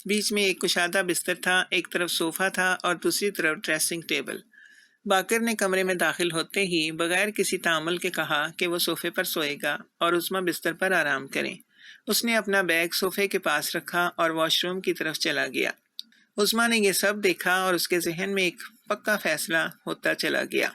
بیچ میں ایک کشادہ بستر تھا، ایک طرف صوفہ تھا اور دوسری طرف ڈریسنگ ٹیبل۔ باقر نے کمرے میں داخل ہوتے ہی بغیر کسی تعامل کے کہا کہ وہ صوفے پر سوئے گا اور عظمیٰ بستر پر آرام کریں۔ اس نے اپنا بیگ صوفے کے پاس رکھا اور واش روم کی طرف چلا گیا۔ عظمیٰ نے یہ سب دیکھا اور اس کے ذہن میں ایک پکا فیصلہ ہوتا چلا گیا۔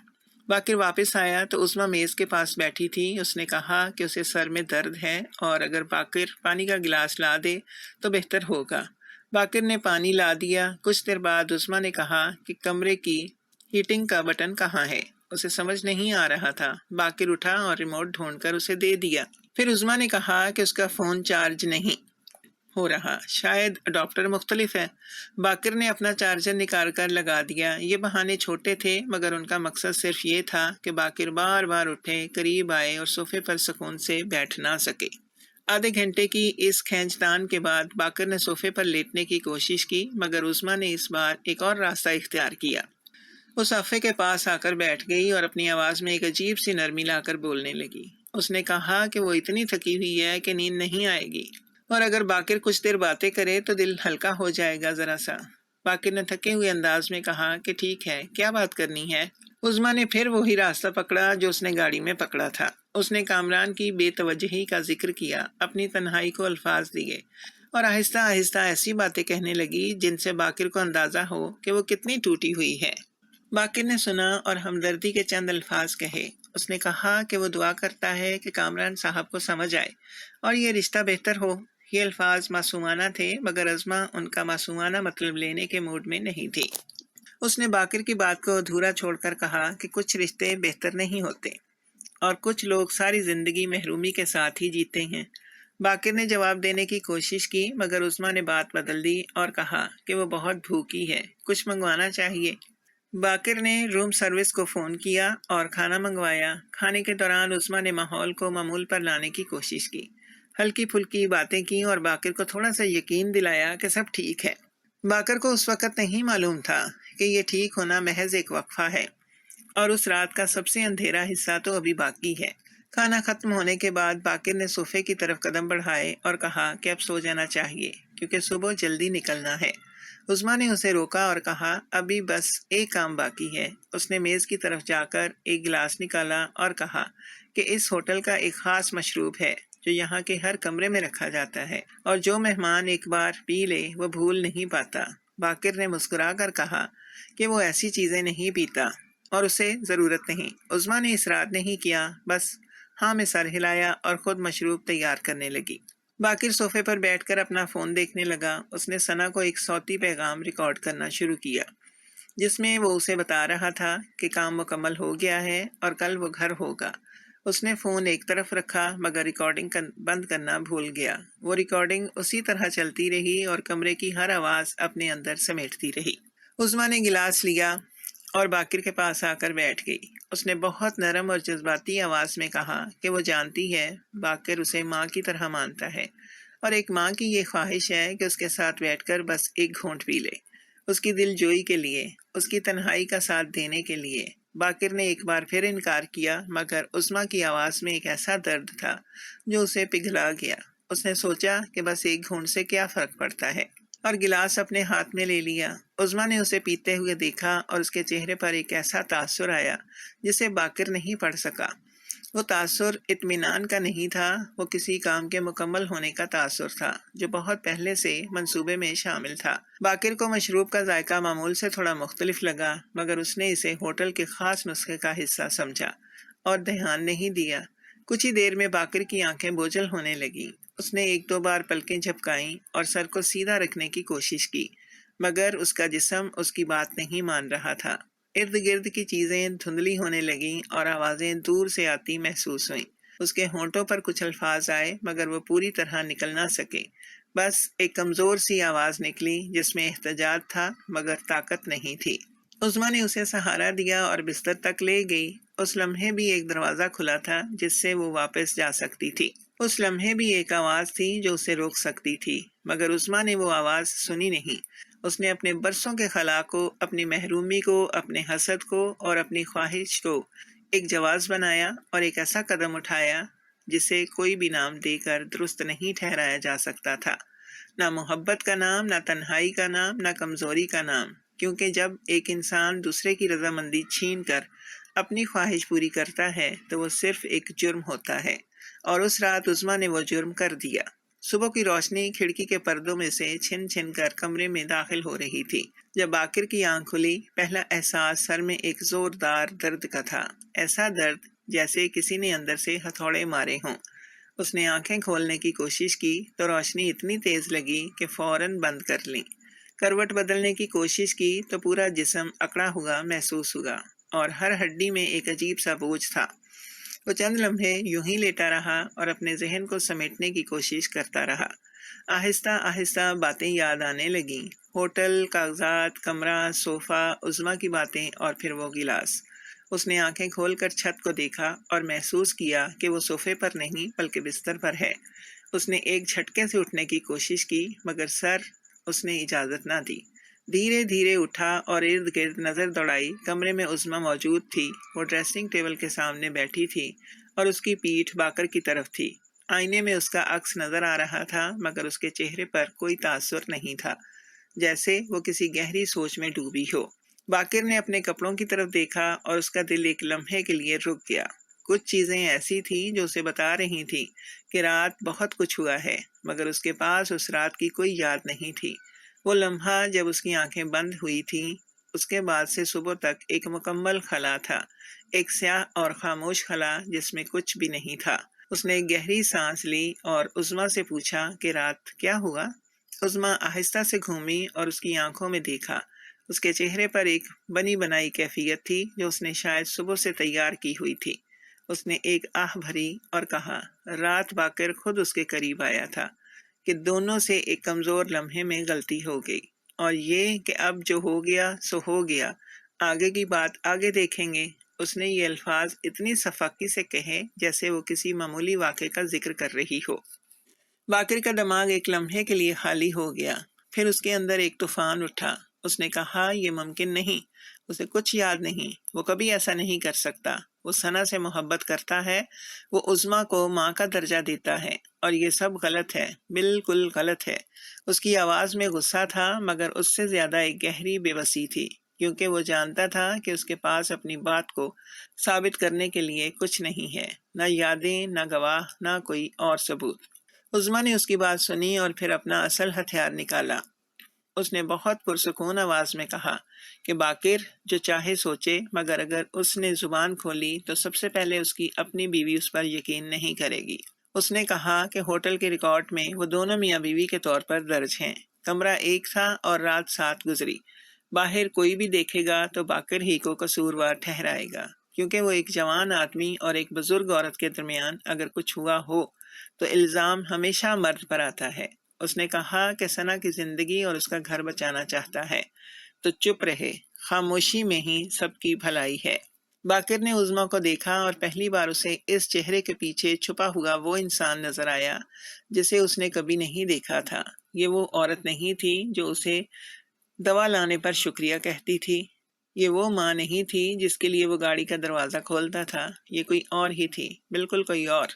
باقر واپس آیا تو عظمیٰ میز کے پاس بیٹھی تھی۔ اس نے کہا کہ اسے سر میں درد ہے اور اگر باقر پانی کا گلاس لا دے تو بہتر ہوگا۔ باقر نے پانی لا دیا۔ کچھ دیر بعد عظمیٰ نے کہا کہ کمرے کی ہیٹنگ کا بٹن کہاں ہے؟ اسے سمجھ نہیں آ رہا تھا۔ باقر اٹھا اور ریموٹ ڈھونڈ کر اسے دے دیا۔ پھر عظمیٰ نے کہا کہ اس کا فون چارج نہیں ہو رہا، شاید اڈاپٹر مختلف ہے۔ باقر نے اپنا چارجر نکال کر لگا دیا۔ یہ بہانے چھوٹے تھے مگر ان کا مقصد صرف یہ تھا کہ باقر بار بار اٹھے، قریب آئے اور صوفے پر سکون سے بیٹھ نہ سکے۔ آدھے گھنٹے کی اس کھینچتان کے بعد باقر نے صوفے پر لیٹنے کی کوشش کی مگر عظمیٰ نے اس بار ایک اور راستہ اختیار کیا۔ وہ صفحے کے پاس آ کر بیٹھ گئی اور اپنی آواز میں ایک عجیب سی نرمی لا کر بولنے لگی۔ اس نے کہا کہ وہ اتنی تھکی ہوئی ہے کہ نیند نہیں آئے گی اور اگر باقر کچھ دیر باتیں کرے تو دل ہلکا ہو جائے گا ذرا سا۔ باقر نے تھکے ہوئے انداز میں کہا کہ ٹھیک ہے، کیا بات کرنی ہے؟ عظمیٰ نے پھر وہی راستہ پکڑا جو اس نے گاڑی میں پکڑا تھا۔ اس نے کامران کی بے توجہی کا ذکر کیا، اپنی تنہائی کو الفاظ دیے اور آہستہ آہستہ ایسی باتیں کہنے لگی جن سے باقر کو اندازہ ہو کہ وہ کتنی ٹوٹی ہوئی ہے۔ باقر نے سنا اور ہمدردی کے چند الفاظ کہے۔ اس نے کہا کہ وہ دعا کرتا ہے کہ کامران صاحب کو سمجھ آئے اور یہ رشتہ بہتر ہو۔ یہ الفاظ معصومانہ تھے مگر عظمیٰ ان کا معصومانہ مطلب لینے کے موڈ میں نہیں تھی۔ اس نے باقر کی بات کو ادھورا چھوڑ کر کہا کہ کچھ رشتے بہتر نہیں ہوتے اور کچھ لوگ ساری زندگی محرومی کے ساتھ ہی جیتے ہیں۔ باقر نے جواب دینے کی کوشش کی مگر عظمیٰ نے بات بدل دی اور کہا کہ وہ بہت بھوکی ہے، کچھ منگوانا چاہیے۔ باقر نے روم سروس کو فون کیا اور کھانا منگوایا۔ کھانے کے دوران عظمیٰ نے ماحول کو معمول پر لانے کی کوشش کی، ہلکی پھلکی باتیں کی اور باقر کو تھوڑا سا یقین دلایا کہ سب ٹھیک ہے۔ باقر کو اس وقت نہیں معلوم تھا کہ یہ ٹھیک ہونا محض ایک وقفہ ہے اور اس رات کا سب سے اندھیرا حصہ تو ابھی باقی ہے۔ کھانا ختم ہونے کے بعد باقر نے صوفے کی طرف قدم بڑھائے اور کہا کہ اب سو جانا چاہیے کیونکہ صبح جلدی نکلنا ہے۔ عظمیٰ نے اسے روکا اور کہا ابھی بس ایک کام باقی ہے۔ اس نے میز کی طرف جا کر ایک گلاس نکالا اور کہا کہ اس ہوٹل کا ایک خاص مشروب ہے جو یہاں کے ہر کمرے میں رکھا جاتا ہے اور جو مہمان ایک بار پی لے وہ بھول نہیں پاتا۔ باقر نے مسکرا کر کہا کہ وہ ایسی چیزیں نہیں پیتا اور اسے ضرورت نہیں۔ عظمیٰ نے اصرار نہیں کیا، بس ہاں میں سر ہلایا اور خود مشروب تیار کرنے لگی۔ باقر صوفے پر بیٹھ کر اپنا فون دیکھنے لگا۔ اس نے ثنا کو ایک صوتی پیغام ریکارڈ کرنا شروع کیا جس میں وہ اسے بتا رہا تھا کہ کام مکمل ہو گیا ہے اور کل وہ گھر ہوگا۔ اس نے فون ایک طرف رکھا مگر ریکارڈنگ بند کرنا بھول گیا۔ وہ ریکارڈنگ اسی طرح چلتی رہی اور کمرے کی ہر آواز اپنے اندر سمیٹتی رہی۔ عظمیٰ نے گلاس لیا اور باقر کے پاس آ کر بیٹھ گئی۔ اس نے بہت نرم اور جذباتی آواز میں کہا کہ وہ جانتی ہے باقر اسے ماں کی طرح مانتا ہے اور ایک ماں کی یہ خواہش ہے کہ اس کے ساتھ بیٹھ کر بس ایک گھونٹ پی لے، اس کی دل جوئی کے لیے، اس کی تنہائی کا ساتھ دینے کے لیے۔ باقر نے ایک بار پھر انکار کیا مگر عظمیٰ کی آواز میں ایک ایسا درد تھا جو اسے پگھلا گیا۔ اس نے سوچا کہ بس ایک گھونٹ سے کیا فرق پڑتا ہے اور گلاس اپنے ہاتھ میں لے لیا۔ عظمیٰ نے اسے پیتے ہوئے دیکھا اور اس کے چہرے پر ایک ایسا تاثر آیا جسے باقر نہیں پڑھ سکا۔ وہ تاثر اطمینان کا نہیں تھا، وہ کسی کام کے مکمل ہونے کا تاثر تھا جو بہت پہلے سے منصوبے میں شامل تھا۔ باقر کو مشروب کا ذائقہ معمول سے تھوڑا مختلف لگا، مگر اس نے اسے ہوٹل کے خاص نسخے کا حصہ سمجھا اور دھیان نہیں دیا۔ کچھ ہی دیر میں باقر کی آنکھیں بوجھل ہونے لگیں۔ اس نے ایک دو بار پلکیں جھپکائیں اور سر کو سیدھا رکھنے کی کوشش کی، مگر اس کا جسم اس کی بات نہیں مان رہا تھا۔ ارد گرد کی چیزیں دھندلی ہونے لگیں اور آوازیں دور سے آتی محسوس ہوئیں۔ اس کے ہونٹوں پر کچھ الفاظ آئے مگر وہ پوری طرح نکل نہ سکے۔ بس ایک کمزور سی آواز نکلی جس میں احتجاج تھا مگر طاقت نہیں تھی۔ عظمیٰ نے اسے سہارا دیا اور بستر تک لے گئی۔ اس لمحے بھی ایک دروازہ کھلا تھا جس سے وہ واپس جا سکتی تھی۔ اس لمحے بھی ایک آواز تھی جو اسے روک سکتی تھی، مگر عظمیٰ نے وہ آواز سنی نہیں۔ اس نے اپنے برسوں کے خلا کو، اپنی محرومی کو، اپنے حسد کو اور اپنی خواہش کو ایک جواز بنایا اور ایک ایسا قدم اٹھایا جسے کوئی بھی نام دے کر درست نہیں ٹھہرایا جا سکتا تھا۔ نہ محبت کا نام، نہ تنہائی کا نام، نہ کمزوری کا نام، کیونکہ جب ایک انسان دوسرے کی رضامندی چھین کر اپنی خواہش پوری کرتا ہے تو وہ صرف ایک جرم ہوتا ہے، اور اس رات عظمیٰ نے وہ جرم کر دیا۔ صبح کی روشنی کھڑکی کے پردوں میں سے چھن چھن کر کمرے میں داخل ہو رہی تھی۔ جب باقر کی آنکھ کھلی، پہلا احساس سر میں ایک زوردار درد کا تھا، ایسا درد جیسے کسی نے اندر سے ہتھوڑے مارے ہوں۔ اس نے آنکھیں کھولنے کی کوشش کی تو روشنی اتنی تیز لگی کہ فوراً بند کر لیں۔ کروٹ بدلنے کی کوشش کی تو پورا جسم اکڑا ہوا محسوس ہوا اور ہر ہڈی میں ایک عجیب سا بوجھ تھا۔ وہ چند لمحے یوں ہی لیٹا رہا اور اپنے ذہن کو سمیٹنے کی کوشش کرتا رہا۔ آہستہ آہستہ باتیں یاد آنے لگیں، ہوٹل، کاغذات، کمرہ، صوفہ، عظمیٰ کی باتیں اور پھر وہ گلاس۔ اس نے آنکھیں کھول کر چھت کو دیکھا اور محسوس کیا کہ وہ صوفے پر نہیں بلکہ بستر پر ہے۔ اس نے ایک جھٹکے سے اٹھنے کی کوشش کی مگر اس نے اجازت نہ دی۔ دھیرے دھیرے اٹھا اور ارد گرد نظر دوڑائی۔ کمرے میں عظمیٰ موجود تھی۔ وہ ڈریسنگ ٹیبل کے سامنے بیٹھی تھی اور اس کی پیٹھ باقر کی طرف تھی۔ آئینے میں اس کا عکس نظر آ رہا تھا مگر اس کے چہرے پر کوئی تاثر نہیں تھا، جیسے وہ کسی گہری سوچ میں ڈوبی ہو۔ باقر نے اپنے کپڑوں کی طرف دیکھا اور اس کا دل ایک لمحے کے لیے رک گیا۔ کچھ چیزیں ایسی تھیں جو اسے بتا رہی تھی کہ رات بہت کچھ ہوا ہے، مگر اس کے پاس اس رات کی کوئی یاد نہیں تھی۔ وہ لمحہ جب اس کی آنکھیں بند ہوئی تھیں، اس کے بعد سے صبح تک ایک مکمل خلا تھا، ایک سیاہ اور خاموش خلا جس میں کچھ بھی نہیں تھا۔ اس نے ایک گہری سانس لی اور عظمیٰ سے پوچھا کہ رات کیا ہوا؟ عظمیٰ آہستہ سے گھومی اور اس کی آنکھوں میں دیکھا۔ اس کے چہرے پر ایک بنی بنائی کیفیت تھی جو اس نے شاید صبح سے تیار کی ہوئی تھی۔ اس نے ایک آہ بھری اور کہا، رات باقر خود اس کے قریب آیا تھا کہ دونوں سے ایک کمزور لمحے میں غلطی ہو گئی، اور یہ کہ اب جو ہو گیا سو ہو گیا، آگے کی بات آگے دیکھیں گے۔ اس نے یہ الفاظ اتنی صفاقی سے کہے جیسے وہ کسی معمولی واقعے کا ذکر کر رہی ہو۔ باقر کا دماغ ایک لمحے کے لیے خالی ہو گیا، پھر اس کے اندر ایک طوفان اٹھا۔ اس نے کہا، یہ ممکن نہیں، اسے کچھ یاد نہیں، وہ کبھی ایسا نہیں کر سکتا۔ وہ ثنا سے محبت کرتا ہے، وہ عظمیٰ کو ماں کا درجہ دیتا ہے، اور یہ سب غلط ہے، بالکل غلط ہے۔ اس کی آواز میں غصہ تھا مگر اس سے زیادہ ایک گہری بے بسی تھی، کیونکہ وہ جانتا تھا کہ اس کے پاس اپنی بات کو ثابت کرنے کے لیے کچھ نہیں ہے، نہ یادیں، نہ گواہ، نہ کوئی اور ثبوت۔ عظمیٰ نے اس کی بات سنی اور پھر اپنا اصل ہتھیار نکالا۔ اس نے بہت پرسکون آواز میں کہا کہ باقر جو چاہے سوچے، مگر اگر اس نے زبان کھولی تو سب سے پہلے اس کی اپنی بیوی اس پر یقین نہیں کرے گی۔ اس نے کہا کہ ہوٹل کے ریکارڈ میں وہ دونوں میاں بیوی کے طور پر درج ہیں۔ کمرہ ایک تھا اور رات 7 گزری۔ باہر کوئی بھی دیکھے گا تو باقر ہی کو قصوروار ٹھہرائے گا، کیونکہ وہ ایک جوان آدمی اور ایک بزرگ عورت کے درمیان اگر کچھ ہوا ہو تو الزام ہمیشہ مرد پر آتا ہے۔ اس نے کہا کہ ثنا کی زندگی اور اس کا گھر بچانا چاہتا ہے، تو چپ رہے، خاموشی میں ہی سب کی بھلائی ہے۔ باقر نے عظمیٰ کو دیکھا اور پہلی بار اسے اس چہرے کے پیچھے چھپا ہوا وہ انسان نظر آیا جسے اس نے کبھی نہیں دیکھا تھا۔ یہ وہ عورت نہیں تھی جو اسے دوا لانے پر شکریہ کہتی تھی، یہ وہ ماں نہیں تھی جس کے لیے وہ گاڑی کا دروازہ کھولتا تھا، یہ کوئی اور ہی تھی، بالکل کوئی اور،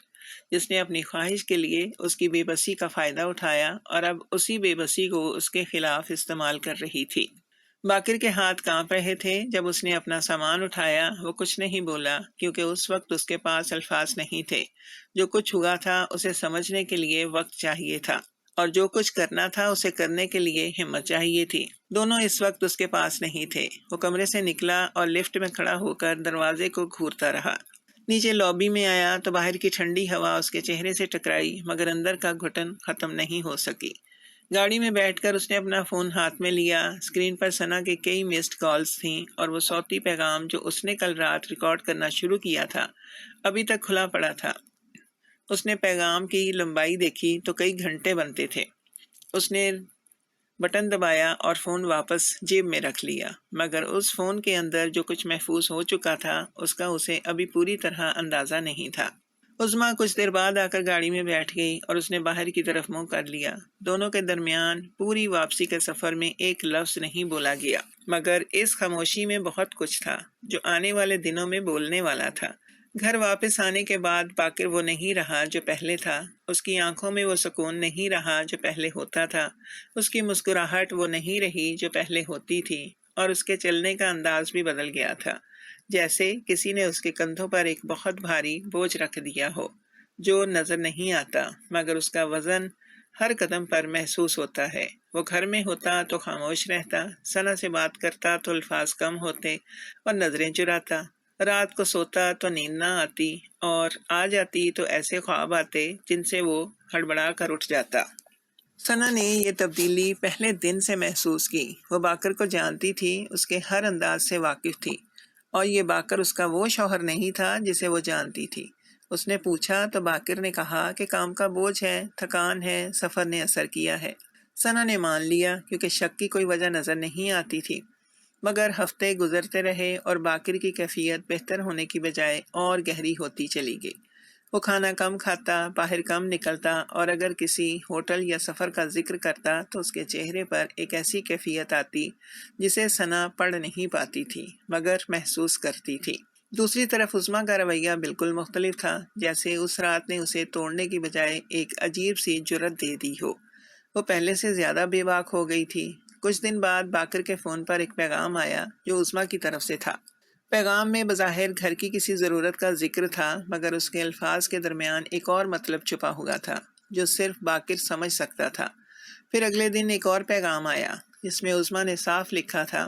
جس نے اپنی خواہش کے لیے اس کی بے بسی کا فائدہ اٹھایا اور اب اسی بے بسی کو اس کے خلاف استعمال کر رہی تھی۔ باقر کے ہاتھ کانپ رہے تھے جب اس نے اپنا سامان اٹھایا۔ وہ کچھ نہیں بولا کیونکہ اس وقت اس کے پاس الفاظ نہیں تھے۔ جو کچھ ہوا تھا اسے سمجھنے کے لیے وقت چاہیے تھا، اور جو کچھ کرنا تھا اسے کرنے کے لیے ہمت چاہیے تھی۔ دونوں اس وقت اس کے پاس نہیں تھے۔ وہ کمرے سے نکلا اور لفٹ میں کھڑا ہو کر دروازے کو گھورتا رہا۔ نیچے لابی میں آیا تو باہر کی ٹھنڈی ہوا اس کے چہرے سے ٹکرائی، مگر اندر کا گھٹن ختم نہیں ہو سکی۔ گاڑی میں بیٹھ کر اس نے اپنا فون ہاتھ میں لیا۔ اسکرین پر ثنا کے کئی مسڈ کالز تھیں، اور وہ صوتی پیغام جو اس نے کل رات ریکارڈ کرنا شروع کیا تھا ابھی تک کھلا پڑا تھا۔ اس نے پیغام کی لمبائی دیکھی تو کئی گھنٹے بنتے تھے۔ اس نے بٹن دبایا اور فون واپس جیب میں رکھ لیا، مگر اس فون کے اندر جو کچھ محفوظ ہو چکا تھا اس کا اسے ابھی پوری طرح اندازہ نہیں تھا۔ عظمیٰ کچھ دیر بعد آ کر گاڑی میں بیٹھ گئی اور اس نے باہر کی طرف منہ کر لیا۔ دونوں کے درمیان پوری واپسی کے سفر میں ایک لفظ نہیں بولا گیا، مگر اس خاموشی میں بہت کچھ تھا جو آنے والے دنوں میں بولنے والا تھا۔ گھر واپس آنے کے بعد باقر وہ نہیں رہا جو پہلے تھا۔ اس کی آنکھوں میں وہ سکون نہیں رہا جو پہلے ہوتا تھا۔ اس کی مسکراہٹ وہ نہیں رہی جو پہلے ہوتی تھی، اور اس کے چلنے کا انداز بھی بدل گیا تھا، جیسے کسی نے اس کے کندھوں پر ایک بہت بھاری بوجھ رکھ دیا ہو جو نظر نہیں آتا، مگر اس کا وزن ہر قدم پر محسوس ہوتا ہے۔ وہ گھر میں ہوتا تو خاموش رہتا، ثنا سے بات کرتا تو الفاظ کم ہوتے اور نظریں چراتا۔ رات کو سوتا تو نیند نہ آتی، اور آ جاتی تو ایسے خواب آتے جن سے وہ ہڑبڑا کر اٹھ جاتا۔ ثنا نے یہ تبدیلی پہلے دن سے محسوس کی۔ وہ باقر کو جانتی تھی، اس کے ہر انداز سے واقف تھی، اور یہ باقر اس کا وہ شوہر نہیں تھا جسے وہ جانتی تھی۔ اس نے پوچھا تو باقر نے کہا کہ کام کا بوجھ ہے، تھکان ہے، سفر نے اثر کیا ہے۔ ثنا نے مان لیا کیونکہ شک کی کوئی وجہ نظر نہیں آتی تھی، مگر ہفتے گزرتے رہے اور باقر کی کیفیت بہتر ہونے کی بجائے اور گہری ہوتی چلی گئی۔ وہ کھانا کم کھاتا، باہر کم نکلتا، اور اگر کسی ہوٹل یا سفر کا ذکر کرتا تو اس کے چہرے پر ایک ایسی کیفیت آتی جسے ثنا پڑھ نہیں پاتی تھی، مگر محسوس کرتی تھی۔ دوسری طرف عظمیٰ کا رویہ بالکل مختلف تھا، جیسے اس رات نے اسے توڑنے کی بجائے ایک عجیب سی جرأت دے دی ہو۔ وہ پہلے سے زیادہ بے باک ہو گئی تھی۔ کچھ دن بعد باقر کے فون پر ایک پیغام آیا جو عظمیٰ کی طرف سے تھا۔ پیغام میں بظاہر گھر کی کسی ضرورت کا ذکر تھا، مگر اس کے الفاظ کے درمیان ایک اور مطلب چھپا ہوا تھا جو صرف باقر سمجھ سکتا تھا۔ پھر اگلے دن ایک اور پیغام آیا جس میں عظمیٰ نے صاف لکھا تھا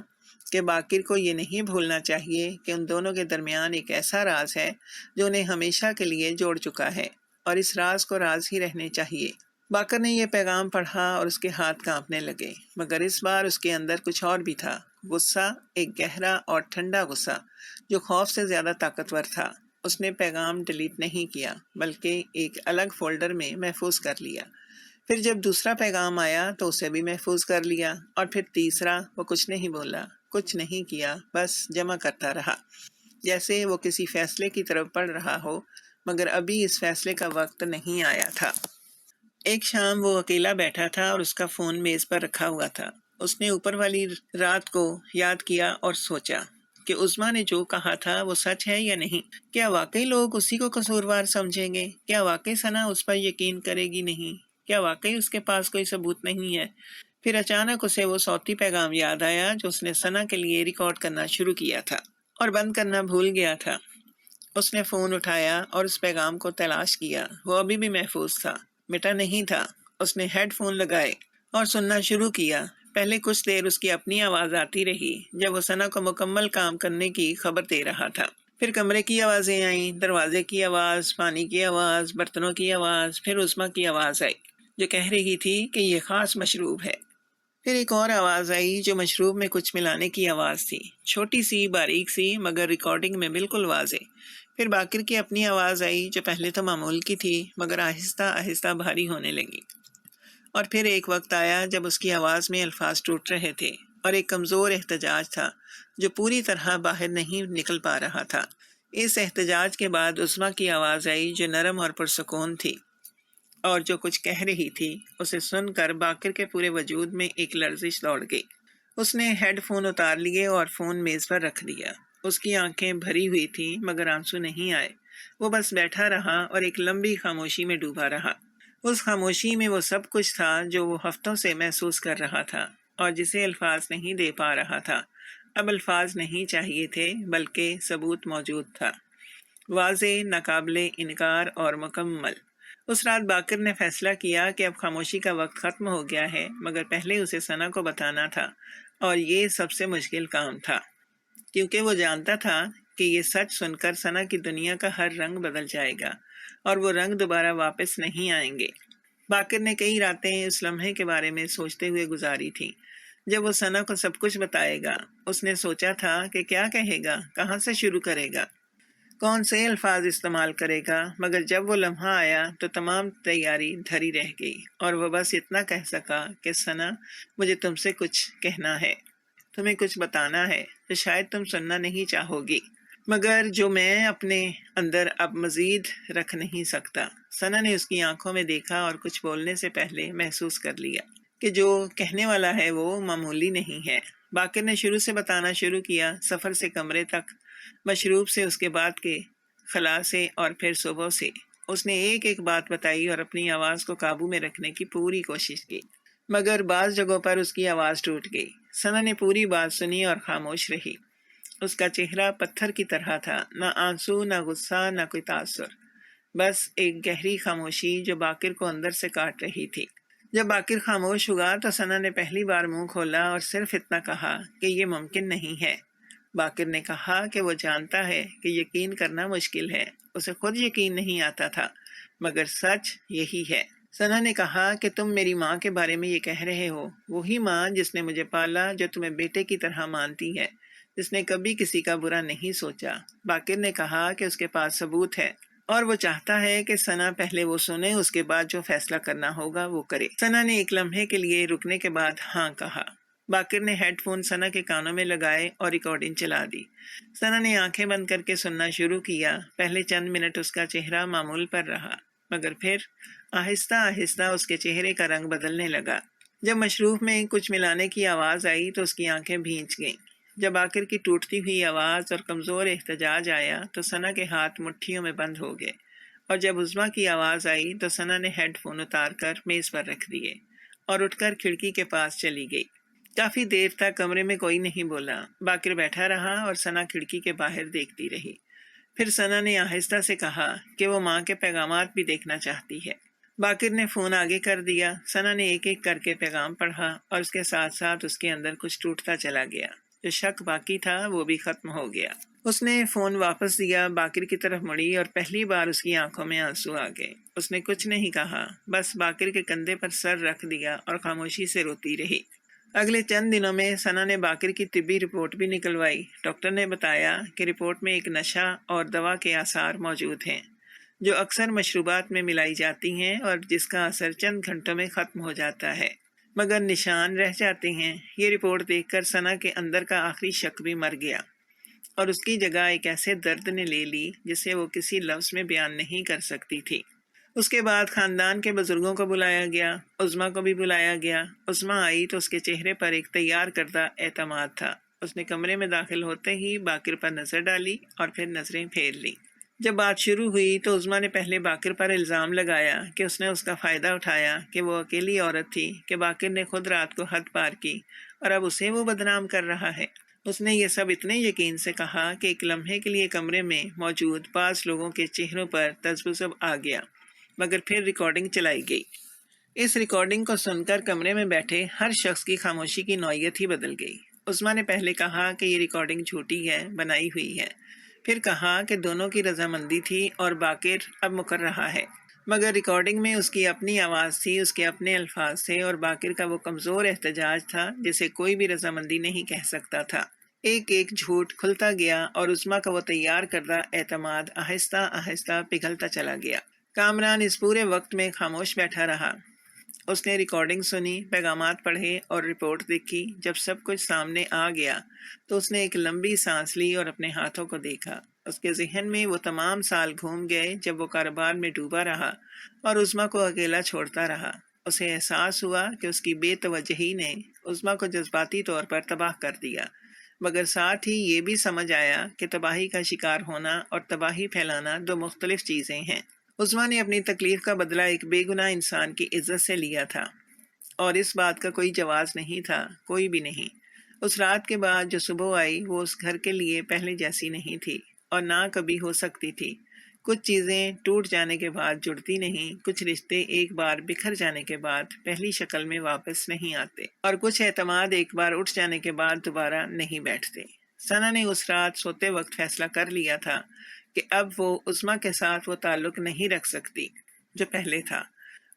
کہ باقر کو یہ نہیں بھولنا چاہیے کہ ان دونوں کے درمیان ایک ایسا راز ہے جو انہیں ہمیشہ کے لیے جوڑ چکا ہے، اور اس راز کو راز ہی رہنے چاہیے۔ باقر نے یہ پیغام پڑھا اور اس کے ہاتھ کانپنے لگے، مگر اس بار اس کے اندر کچھ اور بھی تھا، غصہ، ایک گہرا اور ٹھنڈا غصہ جو خوف سے زیادہ طاقتور تھا۔ اس نے پیغام ڈیلیٹ نہیں کیا بلکہ ایک الگ فولڈر میں محفوظ کر لیا۔ پھر جب دوسرا پیغام آیا تو اسے بھی محفوظ کر لیا، اور پھر تیسرا۔ وہ کچھ نہیں بولا، کچھ نہیں کیا، بس جمع کرتا رہا، جیسے وہ کسی فیصلے کی طرف بڑھ رہا ہو، مگر ابھی اس فیصلے کا وقت نہیں آیا تھا۔ ایک شام وہ اکیلا بیٹھا تھا اور اس کا فون میز پر رکھا ہوا تھا۔ اس نے اوپر والی رات کو یاد کیا اور سوچا کہ عظمیٰ نے جو کہا تھا وہ سچ ہے یا نہیں۔ کیا واقعی لوگ اسی کو قصوروار سمجھیں گے؟ کیا واقعی ثنا اس پر یقین کرے گی نہیں؟ کیا واقعی اس کے پاس کوئی ثبوت نہیں ہے؟ پھر اچانک اسے وہ صوتی پیغام یاد آیا جو اس نے ثنا کے لیے ریکارڈ کرنا شروع کیا تھا اور بند کرنا بھول گیا تھا۔ اس نے فون اٹھایا اور اس پیغام کو تلاش کیا۔ وہ ابھی بھی محفوظ تھا، مٹا نہیں تھا۔ اس نے ہیڈ فون لگائے اور سننا شروع کیا۔ پہلے کچھ دیر اس کی اپنی آواز آتی رہی جب وہ ثنا کو مکمل کام کرنے کی خبر دے رہا تھا۔ پھر کمرے کی آوازیں آئیں، دروازے کی آواز، پانی کی آواز، برتنوں کی آواز، پھر عظمیٰ کی آواز آئی جو کہہ رہی تھی کہ یہ خاص مشروب ہے۔ پھر ایک اور آواز آئی جو مشروب میں کچھ ملانے کی آواز تھی، چھوٹی سی، باریک سی، مگر ریکارڈنگ میں بالکل واضح۔ پھر باقر کی اپنی آواز آئی جو پہلے تو معمول کی تھی مگر آہستہ آہستہ بھاری ہونے لگی۔ اور پھر ایک وقت آیا جب اس کی آواز میں الفاظ ٹوٹ رہے تھے اور ایک کمزور احتجاج تھا جو پوری طرح باہر نہیں نکل پا رہا تھا۔ اس احتجاج کے بعد عظمیٰ کی آواز آئی جو نرم اور پرسکون تھی، اور جو کچھ کہہ رہی تھی اسے سن کر باقر کے پورے وجود میں ایک لرزش دوڑ گئی۔ اس نے ہیڈ فون اتار لیے اور فون میز پر رکھ دیا۔ اس کی آنکھیں بھری ہوئی تھیں مگر آنسو نہیں آئے۔ وہ بس بیٹھا رہا اور ایک لمبی خاموشی میں ڈوبا رہا۔ اس خاموشی میں وہ سب کچھ تھا جو وہ ہفتوں سے محسوس کر رہا تھا، اور جسے الفاظ نہیں دے پا رہا تھا۔ اب الفاظ نہیں چاہیے تھے بلکہ ثبوت موجود تھا، واضح، ناقابل انکار اور مکمل۔ اس رات باقر نے فیصلہ کیا کہ اب خاموشی کا وقت ختم ہو گیا ہے، مگر پہلے اسے ثنا کو بتانا تھا، اور یہ سب سے مشکل کام تھا، کیونکہ وہ جانتا تھا کہ یہ سچ سن کر ثنا کی دنیا کا ہر رنگ بدل جائے گا، اور وہ رنگ دوبارہ واپس نہیں آئیں گے۔ باقر نے کئی راتیں اس لمحے کے بارے میں سوچتے ہوئے گزاری تھیں۔ جب وہ ثنا کو سب کچھ بتائے گا، اس نے سوچا تھا کہ کیا کہے گا، کہاں سے شروع کرے گا، کون سے الفاظ استعمال کرے گا، مگر جب وہ لمحہ آیا تو تمام تیاری دھری رہ گئی، اور وہ بس اتنا کہہ سکا کہ ثنا، مجھے تم سے کچھ کہنا ہے، تمہیں کچھ بتانا ہے تو شاید تم سننا نہیں چاہو گی، مگر جو میں اپنے اندر اب مزید رکھ نہیں سکتا۔ ثنا نے اس کی آنکھوں میں دیکھا اور کچھ بولنے سے پہلے محسوس کر لیا کہ جو کہنے والا ہے وہ معمولی نہیں ہے۔ باقر نے شروع سے بتانا شروع کیا، سفر سے کمرے تک، مشروب سے، اس کے بعد کے خلا سے، اور پھر صبح سے۔ اس نے ایک ایک بات بتائی اور اپنی آواز کو قابو میں رکھنے کی پوری کوشش کی، مگر بعض جگہوں پر اس کی آواز ٹوٹ گئی۔ ثنا نے پوری بات سنی اور خاموش رہی۔ اس کا چہرہ پتھر کی طرح تھا، نہ آنسو، نہ غصہ، نہ کوئی تاثر، بس ایک گہری خاموشی جو باقر کو اندر سے کاٹ رہی تھی۔ جب باقر خاموش ہوا تو ثنا نے پہلی بار منہ کھولا اور صرف اتنا کہا کہ یہ ممکن نہیں ہے۔ باقر نے کہا کہ وہ جانتا ہے کہ یقین کرنا مشکل ہے، اسے خود یقین نہیں آتا تھا، مگر سچ یہی ہے۔ ثنا نے کہا کہ تم میری ماں کے بارے میں یہ کہہ رہے ہو، وہی ماں جس نے مجھے پالا، جو تمہیں بیٹے کی طرح مانتی ہے، جس نے کبھی کسی کا برا نہیں سوچا۔ باقر نے کہا کہ اس کے پاس ثبوت ہے، اور وہ چاہتا ہے کہ ثنا پہلے وہ سنے، اس کے بعد جو فیصلہ کرنا ہوگا وہ کرے۔ ثنا نے ایک لمحے کے لیے رکنے کے بعد ہاں کہا۔ باقر نے ہیڈ فون ثنا کے کانوں میں لگائے اور ریکارڈنگ چلا دی۔ ثنا نے آنکھیں بند کر کے سننا شروع کیا۔ پہلے چند منٹ اس کا چہرہ معمول پر رہا، مگر پھر آہستہ آہستہ اس کے چہرے کا رنگ بدلنے لگا۔ جب مشروب میں کچھ ملانے کی آواز آئی تو اس کی آنکھیں بھیج گئیں۔ جب باقر کی ٹوٹتی ہوئی آواز اور کمزور احتجاج آیا تو ثنا کے ہاتھ مٹھیوں میں بند ہو گئے، اور جب عظمیٰ کی آواز آئی تو ثنا نے ہیڈ فون اتار کر میز پر رکھ دیے اور اٹھ کر کھڑکی کے پاس چلی گئی۔ کافی دیر تک کمرے میں کوئی نہیں بولا۔ باقر بیٹھا رہا اور ثنا کھڑکی کے باہر دیکھتی رہی۔ پھر ثنا نے آہستہ سے کہا کہ وہ ماں کے پیغامات بھی دیکھنا چاہتی ہے۔ باقر نے فون آگے کر دیا۔ ثنا نے ایک ایک کر کے پیغام پڑھا، اور اس کے ساتھ ساتھ اس کے اندر کچھ ٹوٹتا چلا گیا۔ جو شک باقی تھا وہ بھی ختم ہو گیا۔ اس نے فون واپس دیا، باقر کی طرف مڑی، اور پہلی بار اس کی آنکھوں میں آنسو آ گئے۔ اس نے کچھ نہیں کہا، بس باقر کے کندھے پر سر رکھ دیا اور خاموشی سے روتی رہی۔ اگلے چند دنوں میں ثنا نے باقر کی طبی رپورٹ بھی نکلوائی۔ ڈاکٹر نے بتایا کہ رپورٹ میں ایک نشہ اور دوا کے آثار موجود ہیں، جو اکثر مشروبات میں ملائی جاتی ہیں اور جس کا اثر چند گھنٹوں میں ختم ہو جاتا ہے، مگر نشان رہ جاتے ہیں۔ یہ رپورٹ دیکھ کر ثنا کے اندر کا آخری شک بھی مر گیا، اور اس کی جگہ ایک ایسے درد نے لے لی جسے وہ کسی لفظ میں بیان نہیں کر سکتی تھی۔ اس کے بعد خاندان کے بزرگوں کو بلایا گیا، عظمیٰ کو بھی بلایا گیا۔ عظمیٰ آئی تو اس کے چہرے پر ایک تیار کردہ اعتماد تھا۔ اس نے کمرے میں داخل ہوتے ہی باقر پر نظر ڈالی اور پھر نظریں پھیر لیں۔ جب بات شروع ہوئی تو عظمیٰ نے پہلے باقر پر الزام لگایا کہ اس نے اس کا فائدہ اٹھایا، کہ وہ اکیلی عورت تھی، کہ باقر نے خود رات کو حد پار کی اور اب اسے وہ بدنام کر رہا ہے۔ اس نے یہ سب اتنے یقین سے کہا کہ ایک لمحے کے لیے کمرے میں موجود بعض لوگوں کے چہروں پر تذبذب آ گیا، مگر پھر ریکارڈنگ چلائی گئی۔ اس ریکارڈنگ کو سن کر کمرے میں بیٹھے ہر شخص کی خاموشی کی نوعیت ہی بدل گئی۔ عظمیٰ نے پہلے کہا کہ یہ ریکارڈنگ جھوٹی ہے، بنائی ہوئی ہے، پھر کہا کہ دونوں کی رضامندی تھی اور باقر اب مکر رہا ہے، مگر ریکارڈنگ میں اس کی اپنی آواز تھی، اس کے اپنے الفاظ تھے، اور باقر کا وہ کمزور احتجاج تھا جسے کوئی بھی رضامندی نہیں کہہ سکتا تھا۔ ایک ایک جھوٹ کھلتا گیا اور عظمیٰ کا وہ تیار کردہ اعتماد آہستہ آہستہ پگھلتا چلا گیا۔ کامران اس پورے وقت میں خاموش بیٹھا رہا۔ اس نے ریکارڈنگ سنی، پیغامات پڑھے اور رپورٹ دیکھی۔ جب سب کچھ سامنے آ گیا تو اس نے ایک لمبی سانس لی اور اپنے ہاتھوں کو دیکھا۔ اس کے ذہن میں وہ تمام سال گھوم گئے جب وہ کاروبار میں ڈوبا رہا اور عظمیٰ کو اکیلا چھوڑتا رہا۔ اسے احساس ہوا کہ اس کی بے توجہی نے عظمیٰ کو جذباتی طور پر تباہ کر دیا، مگر ساتھ ہی یہ بھی سمجھ آیا کہ تباہی کا شکار ہونا اور تباہی پھیلانا دو مختلف چیزیں ہیں۔ عظمیٰ نے اپنی تکلیف کا بدلہ ایک بے گناہ انسان کی عزت سے لیا تھا۔ اور اس بات کا کوئی جواز نہیں تھا، کوئی بھی نہیں۔ اس رات کے بعد جو صبح آئی وہ اس گھر کے لیے پہلے جیسی نہیں تھی اور نہ کبھی ہو سکتی تھی۔ کچھ چیزیں ٹوٹ جانے کے بعد جڑتی نہیں، کچھ رشتے ایک بار بکھر جانے کے بعد پہلی شکل میں واپس نہیں آتے، اور کچھ اعتماد ایک بار اٹھ جانے کے بعد دوبارہ نہیں بیٹھتے۔ ثنا نے اس رات سوتے وقت فیصلہ کر لیا تھا کہ اب وہ عظمیٰ کے ساتھ وہ تعلق نہیں رکھ سکتی جو پہلے تھا۔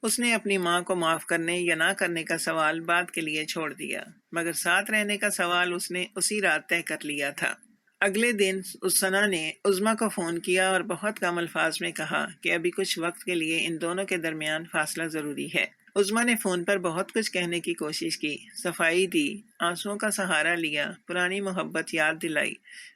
اس نے اپنی ماں کو معاف کرنے یا نہ کرنے کا سوال بعد کے لیے چھوڑ دیا، مگر ساتھ رہنے کا سوال اس نے اسی رات طے کر لیا تھا۔ اگلے دن ثنا نے عظمیٰ کو فون کیا اور بہت کم الفاظ میں کہا کہ ابھی کچھ وقت کے لیے ان دونوں کے درمیان فاصلہ ضروری ہے۔ عظمیٰ نے فون پر بہت کچھ کہنے کی کوشش کی، صفائی دی، آنسوؤں کا سہارا لیا، پرانی محبت یاد دلائی،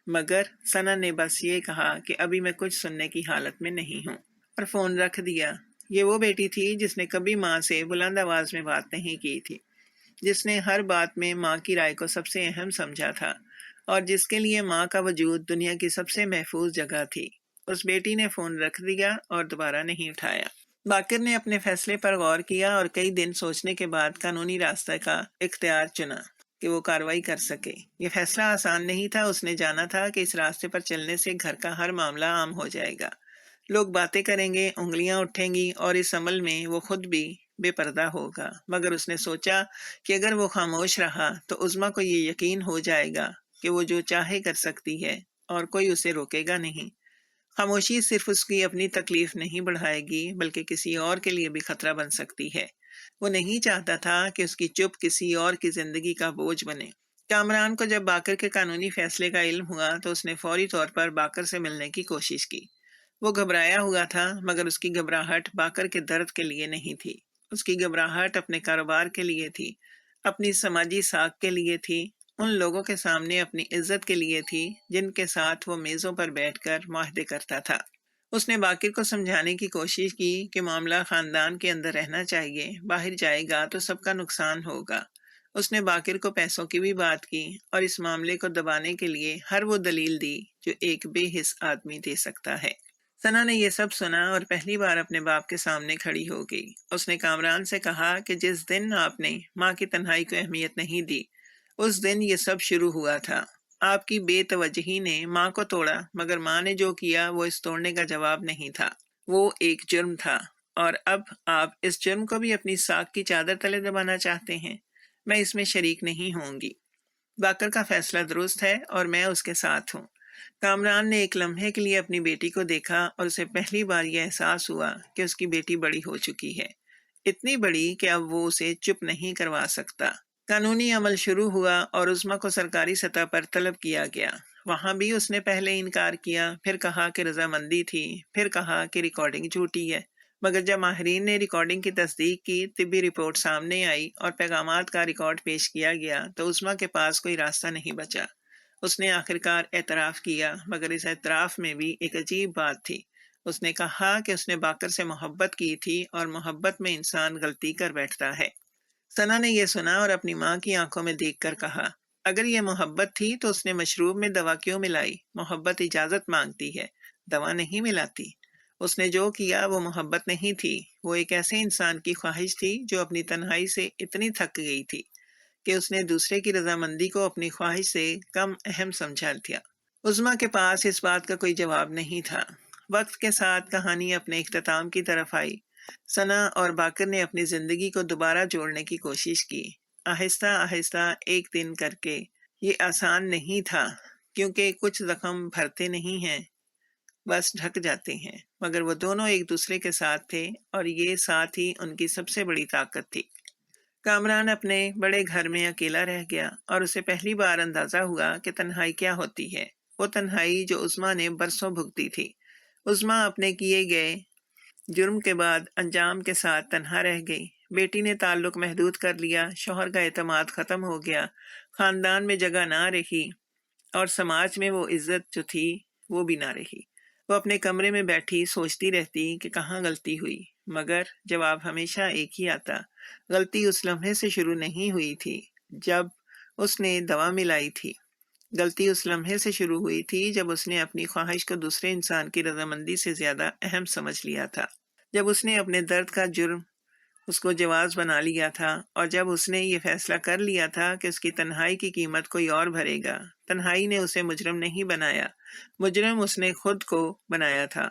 مگر ثنا نے بس یہ کہا کہ ابھی میں کچھ سننے کی حالت میں نہیں ہوں، اور فون رکھ دیا۔ یہ وہ بیٹی تھی جس نے کبھی ماں سے بلند آواز میں بات نہیں کی تھی، جس نے ہر بات میں ماں کی رائے کو سب سے اہم سمجھا تھا، اور جس کے لیے ماں کا وجود دنیا کی سب سے محفوظ جگہ تھی۔ اس بیٹی نے فون رکھ دیا اور دوبارہ نہیں اٹھایا۔ باقر نے اپنے فیصلے پر غور کیا اور کئی دن سوچنے کے بعد قانونی راستہ کا اختیار چنا کہ وہ کارروائی کر سکے۔ یہ فیصلہ آسان نہیں تھا۔ اس نے جانا تھا کہ اس راستے پر چلنے سے گھر کا ہر معاملہ عام ہو جائے گا، لوگ باتیں کریں گے، انگلیاں اٹھیں گی، اور اس عمل میں وہ خود بھی بے پردہ ہوگا۔ مگر اس نے سوچا کہ اگر وہ خاموش رہا تو عظمیٰ کو یہ یقین ہو جائے گا کہ وہ جو چاہے کر سکتی ہے اور کوئی اسے روکے گا نہیں۔ خاموشی صرف اس کی اپنی تکلیف نہیں بڑھائے گی بلکہ کسی اور کے لیے بھی خطرہ بن سکتی ہے۔ وہ نہیں چاہتا تھا کہ اس کی چپ کسی اور کی زندگی کا بوجھ بنے۔ کامران کو جب باقر کے قانونی فیصلے کا علم ہوا تو اس نے فوری طور پر باقر سے ملنے کی کوشش کی۔ وہ گھبرایا ہوا تھا، مگر اس کی گھبراہٹ باقر کے درد کے لیے نہیں تھی۔ اس کی گھبراہٹ اپنے کاروبار کے لیے تھی، اپنی سماجی ساکھ کے لیے تھی، ان لوگوں کے سامنے اپنی عزت کے لیے تھی جن کے ساتھ وہ میزوں پر بیٹھ کر معاہدے کرتا تھا۔ اس نے باقر کو سمجھانے کی کوشش کی کہ معاملہ خاندان کے اندر رہنا چاہیے، باہر جائے گا تو سب کا نقصان ہوگا۔ اس نے باقر کو پیسوں کی بھی بات کی اور اس معاملے کو دبانے کے لیے ہر وہ دلیل دی جو ایک بے حس آدمی دے سکتا ہے۔ ثنا نے یہ سب سنا اور پہلی بار اپنے باپ کے سامنے کھڑی ہو گئی۔ اس نے کامران سے کہا کہ جس دن آپ نے ماں کی تنہائی کو اہمیت نہیں دی، اس دن یہ سب شروع ہوا تھا۔ آپ کی بے توجہی نے ماں کو توڑا، مگر ماں نے جو کیا وہ اس توڑنے کا جواب نہیں تھا، وہ ایک جرم تھا، اور اب آپ اس جرم کو بھی اپنی ساکھ کی چادر تلے دبانا چاہتے ہیں۔ میں اس میں شریک نہیں ہوں گی۔ باقر کا فیصلہ درست ہے اور میں اس کے ساتھ ہوں۔ کامران نے ایک لمحے کے لیے اپنی بیٹی کو دیکھا اور اسے پہلی بار یہ احساس ہوا کہ اس کی بیٹی بڑی ہو چکی ہے، اتنی بڑی کہ اب وہ اسے چپ نہیں کروا سکتا۔ قانونی عمل شروع ہوا اور عظمیٰ کو سرکاری سطح پر طلب کیا گیا۔ وہاں بھی اس نے پہلے انکار کیا، پھر کہا کہ رضامندی تھی، پھر کہا کہ ریکارڈنگ جھوٹی ہے، مگر جب ماہرین نے ریکارڈنگ کی تصدیق کی، طبی رپورٹ سامنے آئی اور پیغامات کا ریکارڈ پیش کیا گیا تو عظمیٰ کے پاس کوئی راستہ نہیں بچا۔ اس نے آخرکار اعتراف کیا، مگر اس اعتراف میں بھی ایک عجیب بات تھی۔ اس نے کہا کہ اس نے باقر سے محبت کی تھی، اور محبت میں انسان غلطی کر بیٹھتا ہے۔ ثنا نے یہ سنا اور اپنی ماں کی آنکھوں میں دیکھ کر کہا، اگر یہ محبت تھی تو اس نے مشروب میں دوا کیوں ملائی؟ محبت اجازت مانگتی ہے، دوا نہیں ملاتی۔ اس نے جو کیا وہ محبت نہیں تھی، وہ ایک ایسے انسان کی خواہش تھی جو اپنی تنہائی سے اتنی تھک گئی تھی کہ اس نے دوسرے کی رضامندی کو اپنی خواہش سے کم اہم سمجھا تھا۔ عظمیٰ کے پاس اس بات کا کوئی جواب نہیں تھا۔ وقت کے ساتھ کہانی اپنے اختتام کی طرف آئی۔ ثنا اور باقر نے اپنی زندگی کو دوبارہ جوڑنے کی کوشش کی، آہستہ آہستہ، ایک دن کر کے۔ یہ آسان نہیں تھا، کیونکہ کچھ زخم بھرتے نہیں ہیں، بس ڈھک جاتے ہیں، مگر وہ دونوں ایک دوسرے کے ساتھ تھے، اور یہ ساتھ ہی ان کی سب سے بڑی طاقت تھی۔ کامران اپنے بڑے گھر میں اکیلا رہ گیا، اور اسے پہلی بار اندازہ ہوا کہ تنہائی کیا ہوتی ہے، وہ تنہائی جو عظمیٰ نے برسوں بھگتی تھی۔ عظمیٰ اپنے کیے گئے جرم کے بعد انجام کے ساتھ تنہا رہ گئی۔ بیٹی نے تعلق محدود کر لیا، شوہر کا اعتماد ختم ہو گیا، خاندان میں جگہ نہ رہی، اور سماج میں وہ عزت جو تھی وہ بھی نہ رہی۔ وہ اپنے کمرے میں بیٹھی سوچتی رہتی کہ کہاں غلطی ہوئی، مگر جواب ہمیشہ ایک ہی آتا، غلطی اس لمحے سے شروع نہیں ہوئی تھی جب اس نے دوا ملائی تھی، غلطی اس لمحے سے شروع ہوئی تھی جب اس نے اپنی خواہش کو دوسرے انسان کی رضامندی سے زیادہ اہم سمجھ لیا تھا، جب اس نے اپنے درد کا جرم اس کو جواز بنا لیا تھا، اور جب اس نے یہ فیصلہ کر لیا تھا کہ اس کی تنہائی کی قیمت کوئی اور بھرے گا، تنہائی نے اسے مجرم نہیں بنایا، مجرم اس نے خود کو بنایا تھا۔